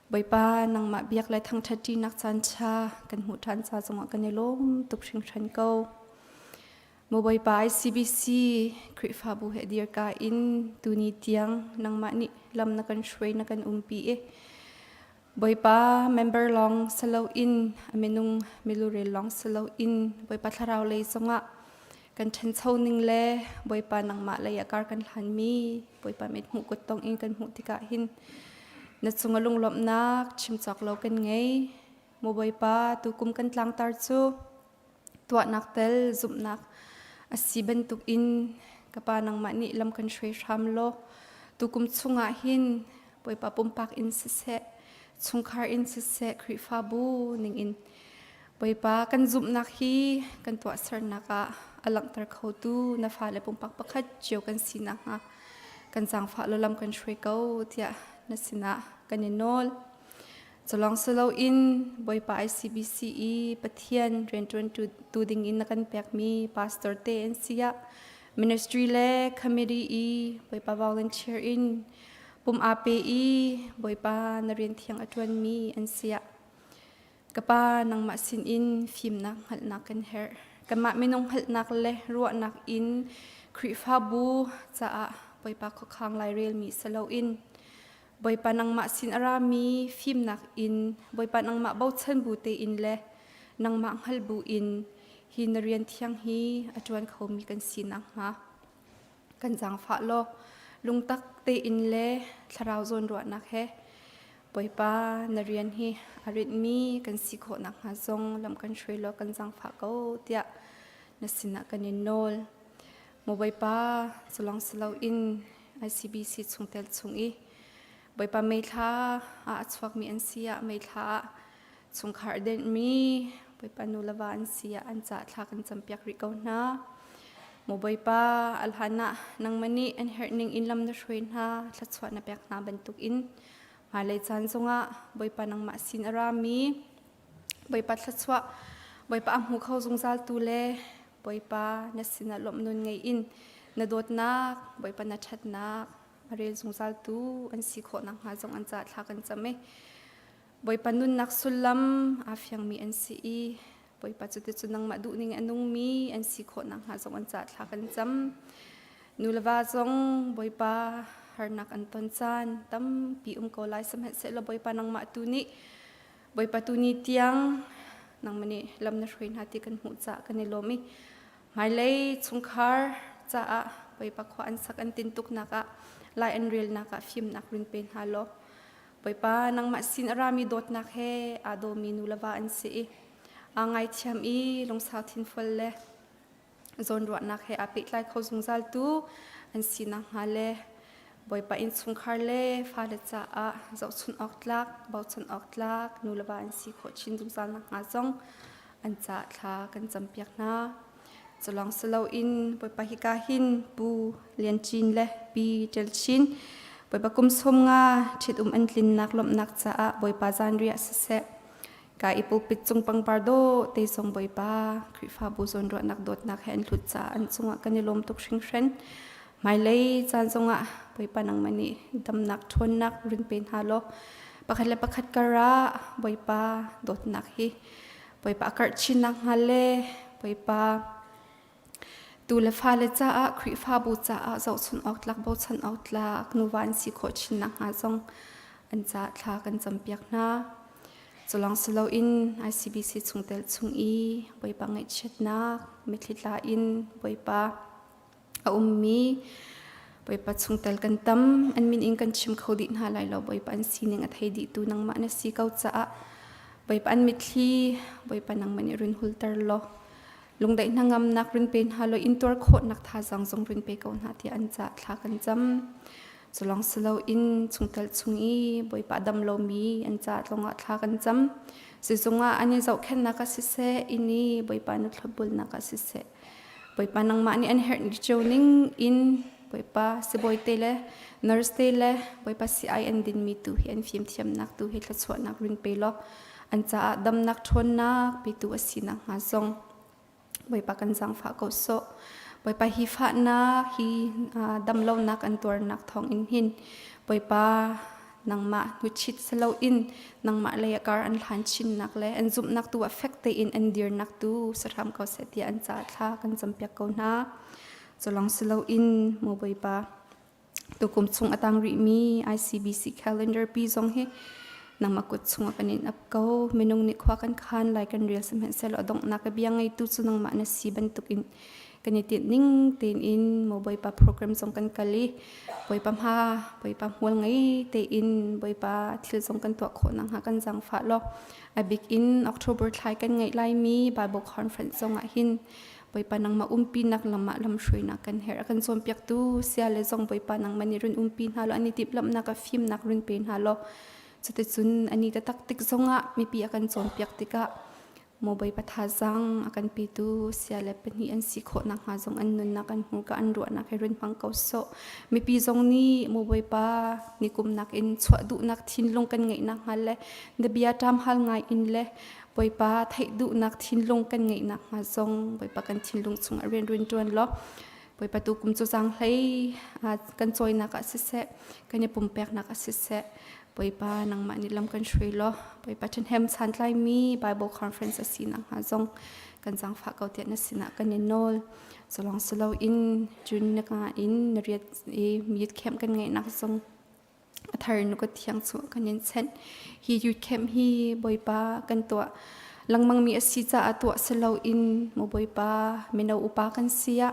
ใบป้านังมาเบียกและทางทัดจีนักจันชากันหูทันซาจงกันในลมตุกชิงชันเกาโมบายไป ICBC คริฟาบูเฮเดียร์กาอินตูนีเตียงนังมานิลำนักันช่วยนักันปีบายป้า member ลองสโลอินอเมนุงมิลูเรลองสโลอินบายป้าทาราวเลยสงะกันเชนเช่านิงเล่บายป้านังมาเลยอาการกันหันมีบายป้าเม็ดหูกดตองอินกันหูติกาหินนัดสงะลงลบนักชิมจากเรากันไงโมบายป้าตุกุมกันตลังตาร์จูตัวนักเตลซุมนักสีบันตุกอินกับปานังมานิลำกันช่วยทำโลตุกุมชุงอาหินปอยปาปุ่มปักอินเสะชุงคาร์อินเสะคริฟาบูนิงอินปอยปากันซุมนักฮีกันตัวสรนักอลังตาร์เขาตูนาฟ้าเลยปุ่มปักปักขัดเจียวกันสีนักกันจางฟ้าลำกันช่วยเขาเทียนัสินะกันยินโนลจะลองสโลอินบอยปา ICBCE ปะเทียนเรียนจนตูดิงอินนักันเปียกมีพาสตอร์เตนเซียมินิสทรีเล่คอมมิตี้บอยปาวอลเลนเทียร์อินปุ่มอาเปบอยปานเรียนเทียงอจวนมีอันเซียกับปานังมาสินอินฟิมนักหัดนักกันเฮร์กับมาไม่นงหัดนักเล่รัวนักอินคริฟาบูจะบอยปาข้อค้างไลเรียลมีสโลอินบอยปานังมาสินอารามีฟิมนักอินบอยปานังมาเบาเชนบูเตอินเล่นังมาฮัลบูอินฮินเรียนเทียงฮีอาจวนเขามีกันสินักฮะกันจางฟ้าโลลุงตักเตอินเล่ทาราวโซนรัวนักเฮบอยปานเรียนฮีอาริดมีกันสิโคนักฮะซงลำกันช่วยโลกันจางฟ้าเขาเตียนัสินักกันยินโนลโมบอยปาสลองสลาวอิน ICBC ชุงเตลชุงบอยปาไม่ท้าอัศวกมีอันเสียไม่ท้าสงคาร์เดนมีบอยปานูลาวาอันเสียอันจัดทากันจำเปียกริกเอาหน้าโมบอยปาอัลฮานะนังมันนี่อันเฮร์นิงอินลำนัชวยนาทัดสวดนับเปียกนาบรรทุกอินมาเลยจันทร์สงะบอยปานังมาสินอารามีบอยปาทัดสวดบอยปาอัมหูเข้าสงซาลตูเลบอยปานัสินาลมนุนไงอินนาโดดนักบอยปานัชัดนักเรียนสงสารตูอันสิโคนักหาจงอันจัดทักกันจำไหมบอยปนุนนักสุลัมอาฟยังมีอันสีบอยปจุดจุดนังมาดูนิ่งอันนุ่งมีอันสิโคนักหาจงอันจัดทักกันจำนูลวาจงบอยปาฮาร์นักอันต้นจานตั้มปีโกไลสมัยเสร็จแล้วบอยปนังมาตูนี่บอยปตูนี่เตียงนังมันนี่ลำนักช่วยหาที่กันหูจักกันในลมมีหมายเลยชุงคาร์จะบอยปขวานสักอันตินตุกนักลายอันเรียลนักฟิล์มนักรินเป็นฮัลโหลไปป้านังมาสินอารามีโดดนักเฮอาโดมีนูลาวาอันสีอ่างไอเทียมลงสาวทินฟลเล่โซนรัวนักเฮอาปิดไลเขาสงสารตูอันสีนักฮาเล่ไปป้าอินสุงคาร์เล่ฟาเลจ่าเจ้าชุนออกลักเบาชุนออกลักนูลาวาอันสีโคชินสงสารนักงาจงอันจ่าทากันจำเปียกนาจะลองสโลอินไปปะฮิกาหินปูเลียนจีนเล่ปีเจลชินไปปะกุมสมงาชิดอันลินนักลมนักจ้าไปปะจานเรียสเสะกาอิปูปิดจงปังปาร์โดเตยส่งไปปะคริฟาบูซอนรัวนักโดดนักแหนหลุดจ้าอันจงกันในลมตกชิงเชน mai lei chan zonga boipa nang mani damnak thonnak rin pen halo pakhat le pakhat kara boipa dotnak hi boipa kar chinak hale boipa tu le fa le cha a khri fa bu cha a zo chun ok tlak bo chan ok tlak nuwan si kho chinak ha zong an cha thla kan champiak na Tluang selo in ICBC chungtel chung i boipa ngai chetna mithlitla in boipa a ummi boipa chungtel kan tam an min in kan chim khodi na lai lo boipa an sining a thei di tu nang ma na si kau cha a boipa an mithli boipa nang mani run hultar lo lungdai nangam nak run pen halo in tor khot nak tha jang jong run pe kau na ti an cha thla kan cham Tluang selo in chungtel chung i boipa dam lo mi an cha tlonga thla kan cham si zonga ani zau khen na ka si se ini boipa na thlabul na ka si se boipa nang ma ni an her ni choning in boipa si boy tele nurse tele boipa si ai an din mi tu hi an fim thiam nak tu hi thla chwa nak rin pe lo an cha dam nak thon nak pi tu asina nga zong boipa kan jang fa ko so boipa hi fa na hi dam lo nak an tor nak thong in hin boipa nang ma nu chit selo in nang ma le kar an hlan chin nak le an Zumhnak tu affect in an dir nak tu saram ko se ti an cha thla kan champyak ko na Tluang selo in mo boipa tu kum chung atang ri mi ICBC calendar pi zong he nang makut chunga kanin ap ko minung ni khwa kan khan lai kan real sam hen selo dong nak biang ngai tu chu nang ma na si ban tukin kanitit ning tin in mo boipa program song kan kali boipa ha boipa hol ngai te in boipa thil song kan to kho nang ha kan jang fa lo a big in October thlai kan ngai lai mi Bible conference song a hin boipa nang ma umpi nak lama lam shrui nak kan her kan som piak tu sia le zong boipa nang mani run umpi halo ani tip lam nak a film nak run pen halo chute chun ani ta taktik zonga mi pi akan som piak tika mo boipa tha jang akan pi tu sia le pani an si kho nak ha zong an nun nak an hu ka an ru nak herun pang ko so mi pi zong ni mo boipa ni kum nak in chwa du nak thin long kan ngai nak hal le de bia tam hal ngai in le boipa thai du nak thin long kan ngai nak ha zong boipa kan thin long chung a ren run ton lo boipa tu kum chu jang hlei kan choi nak a se se kan pum pek nak a se se boipa nang ma ni lam kan shrei lo boipa chen hem chan lai mi Bible conference asina ha zong kan jang fa ko te na sina kan ni nol Tluang selo in jun na ka in riat e mit khem kan ngai nak zong athar nu ko thiang chu kan in chen hi youth camp hi boipa kan to langmang mi asi cha atwa selo in mo boipa meno upa kan sia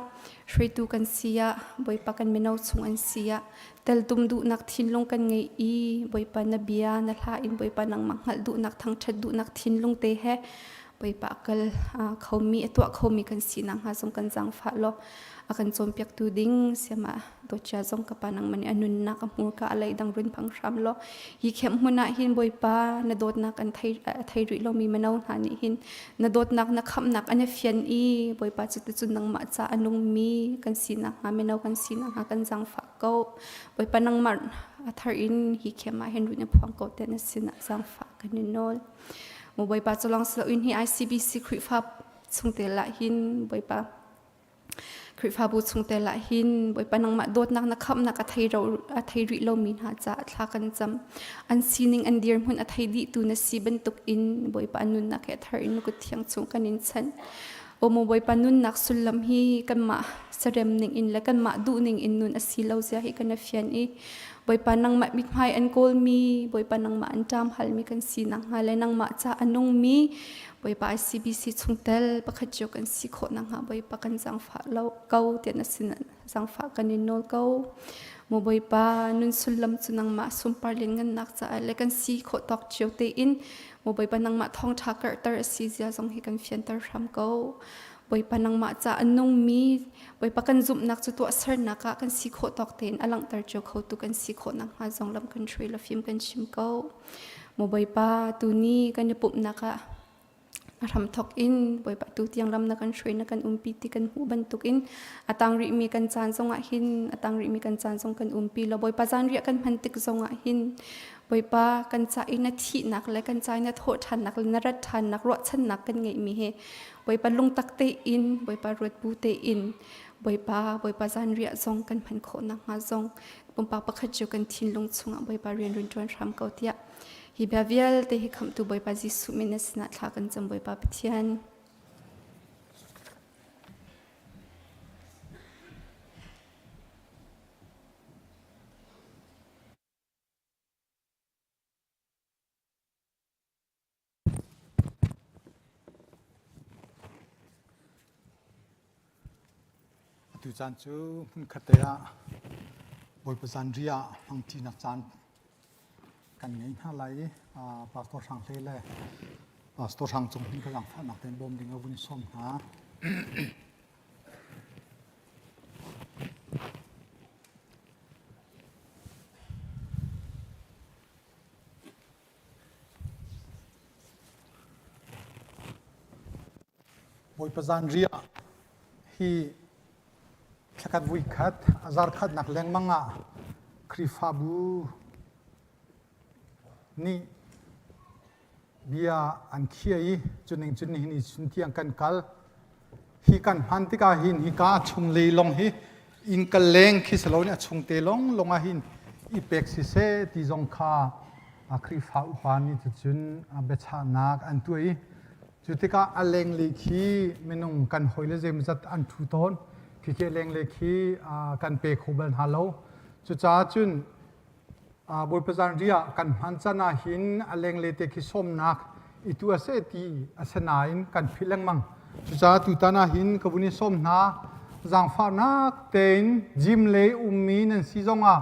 shrei tu kan sia boipa kan meno chung an sia tel tum du nak thin long kan ngai i boipa na bia na hla in boipa nang manghal du nak thangthat du nak thin long te he boipa kal khomi atwa khomi kan si nang ha som kan jang fa lo akan chom piak tu ding sema do cha jong ka panang mani anun na ka mur ka alai dang run phang sham lo hi khem huna hin boipa na dot nak an thai ri lo mi manau na ni hin na dot nak na kham nak an fian i boipa chu tu nang ma cha anung mi kan sina ha menau kan sina ha kan jang fa ko boipa nang mar athar in hi khema hen ru na phang ko te na sina jang fa kan ni nol mo boipa Tluang selo in hi ICBC khri fa chungte la hin boipa khri fa bu chungte la hin boipa nang ma dot nak na kham nak a thai ri lo min ha cha thla kan cham an sining an dir hun a thai di tu na si ban tuk in boipa anun na ke thar in ku thiang chung kan in chan o mo boipa nun nak sulam hi kan ma sarem ning in la kan ma du ning in nun a si lo sia hi kan a fian i boipa nang ma mit mai an kol mi boipa nang ma an tam hal mi kan si nang ha le nang ma cha anung mi boipa ICBC chungtel pakhat jo kan si kho nang ha boipa kan jang fa lo kau te na sin jang fa kan in nol kau mo boipa nun sulam chunang ma sum parlin ngan nak cha le kan si kho tok cheu te in mo boipa nang ma Thawngṭha kar tar si zia jong hi kan fian tar ram kau boipa nang ma cha anung mi boipa kan Zumhnak chu to sar na ka kan si kho tok ten alang tar jo kho tu kan si kho nang ha jong lam kan threi la film kan chim kau mo boipa tu ni kan pup na ka ram thok in boipa tu tiang lam na kan shrei na kan umpi ti kan hu ban tuk in atang ri mi kan chan zonga hin atang ri mi kan chan zong kan umpi lo boipa jan ri kan phantik zonga hin boipa kan cha ina thi nak le kan cha ina tho than nak na rat than nak ro chan nak kan ngai mi he boipa lung tak te in boipa rot bu te in Bawipa zan ria zong kan phan kho nak nga zong pumpak pakhat chu kan thin lung chunga Bawipa rian run tuan ram kau tia hi bavial te hi kham tu Bawipa Jisu minas na thla kan cham Bawipa pathian tu chan chu mun khatea Bawipa zan ria hang ti nak chan kan ngei ha lai pastor sang hle le pastor sang chung hin ka lang pha nak ten bom ding avun som ha Bawipa zan ria hi thlakat vui khat azar khat nak leng manga krifabu ni bia an khiai chuning ni chuntiang kan kal hi kan hantika hin hi ka chung le long hi in kal leng khi salone chung te long longa hin i pek si se ti zong kha krifa upani chun becha nak an tuai chutika aleng le khi menung kan hoile jem zat an thu ton khi ke leng le khi kan pe khobal halo chu cha chun Bawipa zan ria kan hanchana hin aleng le te khi som nak itu ase ti asanain kan philang mang chu cha tu tana hin kabuni som na zang fa nak ten jim le ummi nan si zonga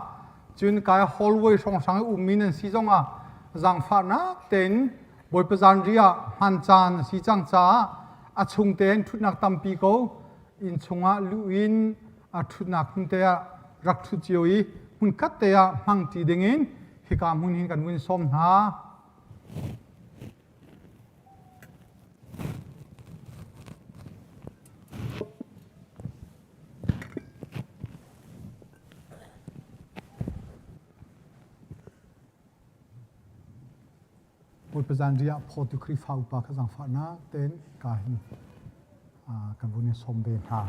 chun kai hallway song sang ummi nan si zonga zang fa nak ten Bawipa zan ria hanchan si chang cha achung ten thutnak tampi ko in chunga luin thutnak hunte rak thu chioi mun kat te mang ti dingin hi ka mun hin kan win som na Bawipa zan ria photu kri phau pa kha jang fa na ten ka hin kan win som be ha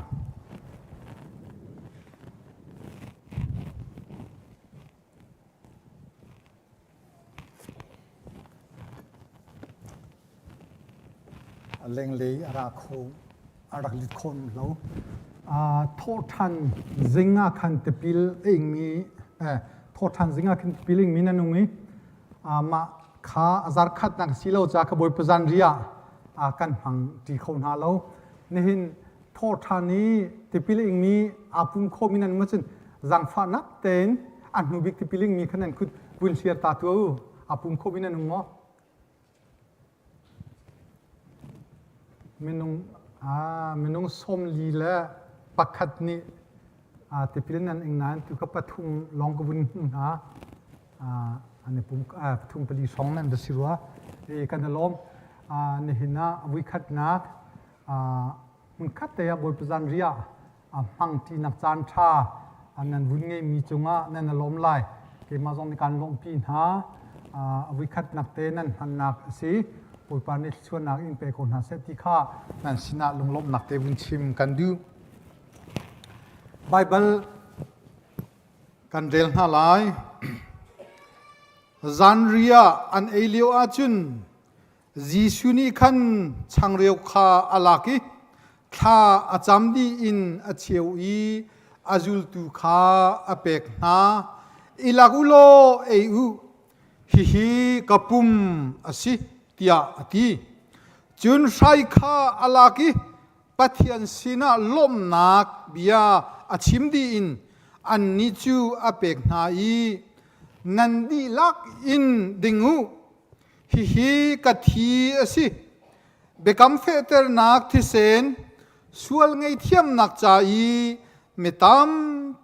leng le ara kho arak lit khon lo tho than zinga khan te pil eng mi tho than zinga khan te pil eng mi nanungi ma kha azar khat nak silo cha ka Bawipa zan ria kan hang ti khon ha lo nehin tho than ni te pil eng mi apum kho mi nan ma chen zang fa nak ten an nu bik te pil eng mi khanan khut bun siar ta tu apum kho mi nan mo menung som li la pakhat ni te pilin nan engnan tu ka pathum long ko bun ha ane pum pathum pali song nan da sirwa e kan lom ne hina wi khat nak mun khat te ya Bawipa zan ria hang ti nak chan tha anan bun nge mi chunga nan lom lai ke ma jong ni kan lom pin ha wi khat nak te nan han nak si Bawipa ni chuan nak in pe kon ha se ti kha nan sina lunglom nak te bun chim kan du Baibal kan rel na lai zan ria an elio a chun Jisu ni khan changreu kha alaki tha acham di in a cheu i azul tu kha apek na ilagulo eu hi kapum asi tia ati chun sai kha alaki pathian sina lom nak bia achim di in an ni chu apek na i nandi lak in dingu hi kathi asi bekam feter nak thi sen sual ngei thiam nak cha i metam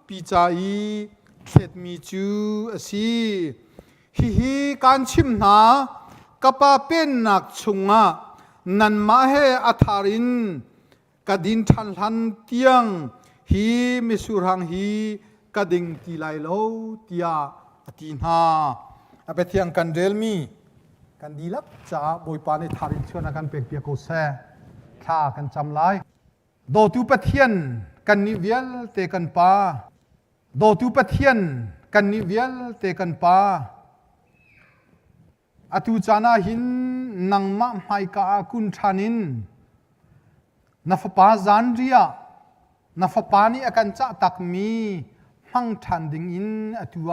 pi cha i khet mi chu asi hi kan chim na kapa pen nak chunga nan ma he atharin kadin than han tiang hi misurang hi kading ti lai lo tia atin ha apethiang kan relmi kan dilak cha Bawipa ni tharin chuan kan pek pia ko se kha kan cham lai do tu pathian กันนิเวียลเตกันปาโดตุปะเทียนกันนิเวียลเตกันปาอตุจานาหินนังมะไมกากุนทานินนัฟปาจานเรียนัฟปานีอากันจะตักมีมังทันดิงอินอตัว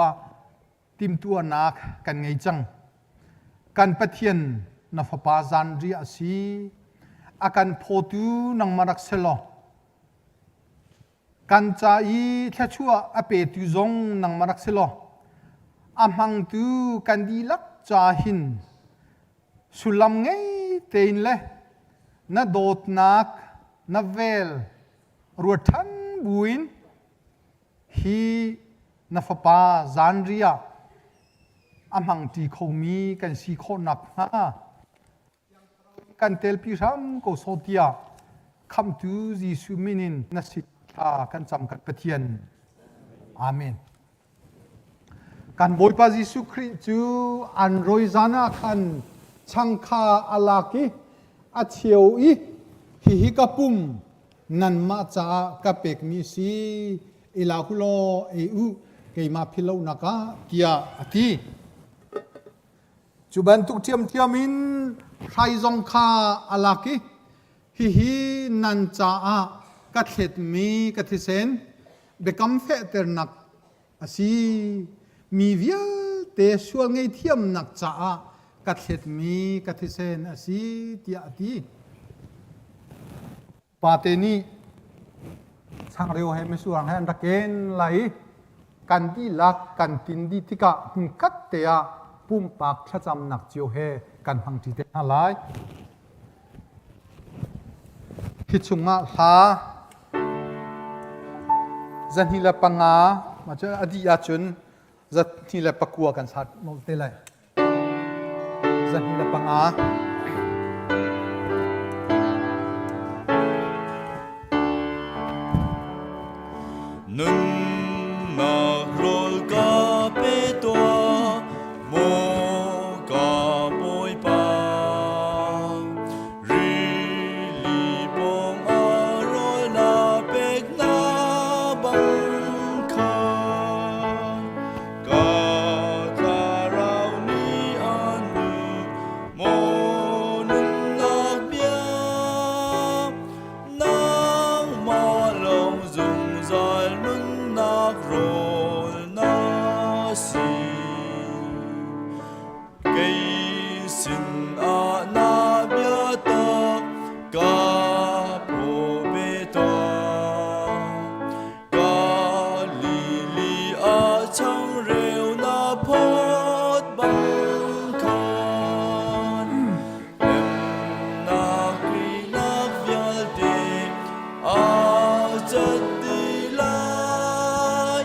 ติมตัวนักกันไงจังกันปะเทียนนัฟปาจานเรียสีอากันโพตูนังมารักเซโลกันใจแค่ชั่วอเปตุจงนังมารักเซโลอามังตูกันดีลักจาหินสุลัมไงเตนเลนาโดดนักนาเวลรัวทันบุญฮีนาฟปาจานเรียอามังตีเขามีกันสีโคนักฮะกันเตลพิรามก็โซเทียคำตูจีสุมินินนัสิตากันจำกันปะเทียนอาเมนกันบอยปาจิสุคริจูอันรอยจานาคันชังคาอลากิอาเชียวอีฮิกะปุ่มนันมาจากะเปกมีสีอิลาคุโลเออุเกยมาพิโลนักะเกียอติจุบันตุกเทียมมินไทจงคาอลากิฮินันจากัดเห็ดมีกัดเซนเบกัมเฟเตอร์นักอาซีมีเวียเตชัวไงเทียมนักจ้ากัดเห็ดมีกัดเซนอาซีที่อดีปาเตนีช่างเร็วให้ไม่ส่วนให้อันตะเกนไหลกันดีลักกันตินดีที่กะหุ่นกัดเตียปุ่มปากถ้าจำหนักเจียวเฮกันพังจีเตอะไรคิดชุงอ่ะหาจันฮิลปังอามาเจออดีตจุนจันฮิลปักกัวกันสัตว์โนเตลัยจันฮิลปังอาnun na rol ka pe to mo ka Bawipa ri li bong a rol na pek na bang ka ka ta rau ni anu mo nun na bia nang ma long dung zai nun nak rol na si cây sin a na bia ta ka po be to ka li li a chang reu na phot bang khan em na kri na vyal de a chat di lai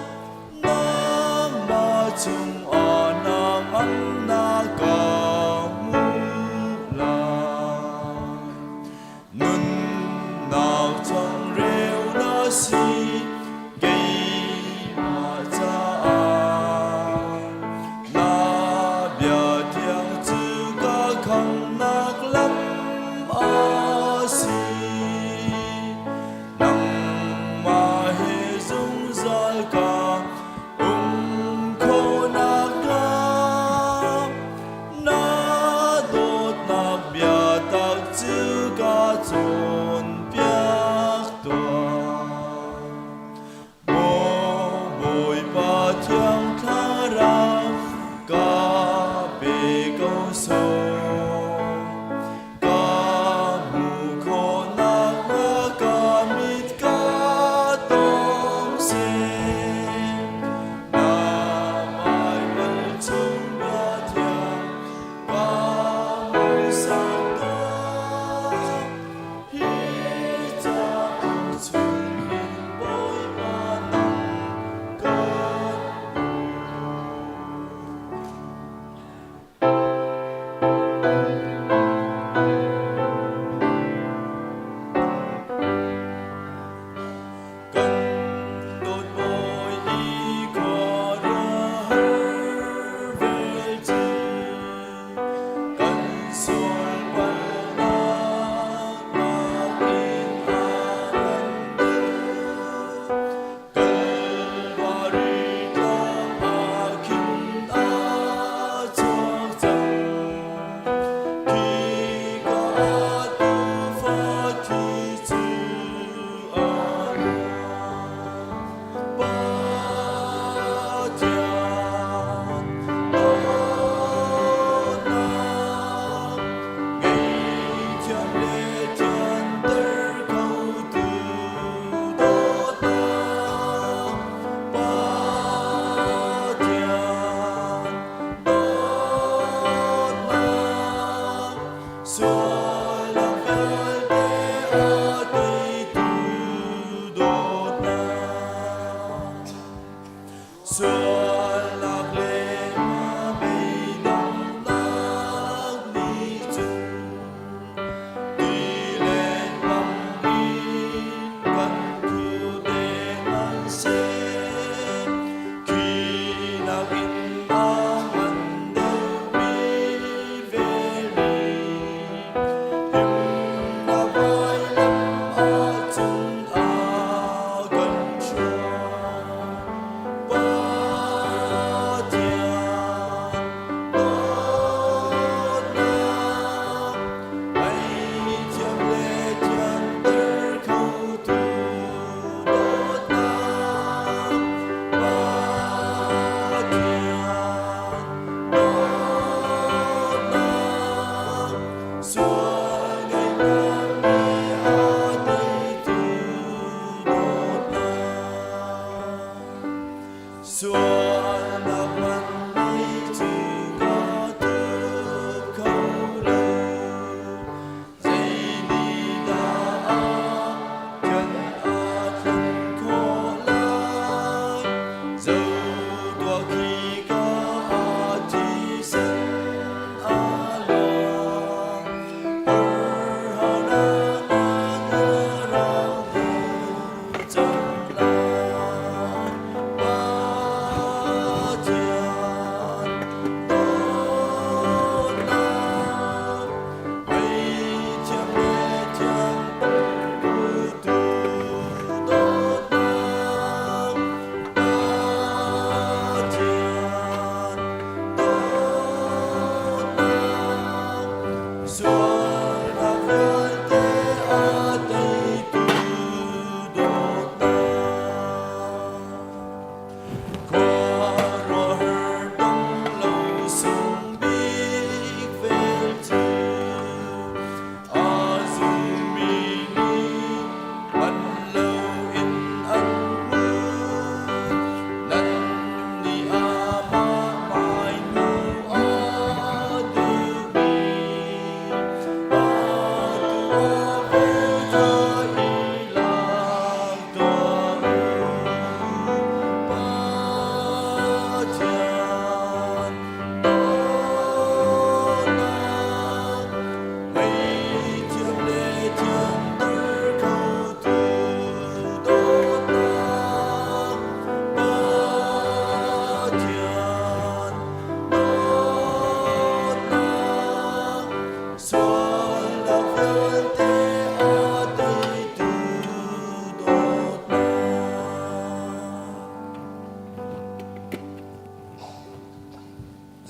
nang ma chung a nang ang na ka mu la nun nào chẳng rêu na si cây mà cha na bia thiang chữ ca khang nak lắm a si nang ma he dung zal ka khô na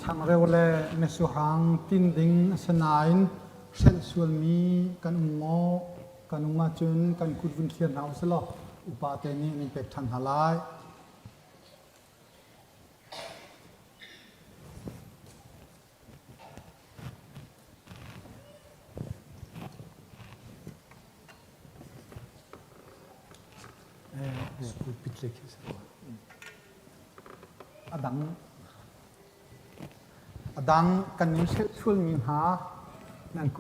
sang rewle ne su hang tin ding sanain sel sul mi kan mo kan ma chun kan kut vun thian hau selo upa te ni ning pek than halai school pitle ke adang kan ni sel sul mi ha nan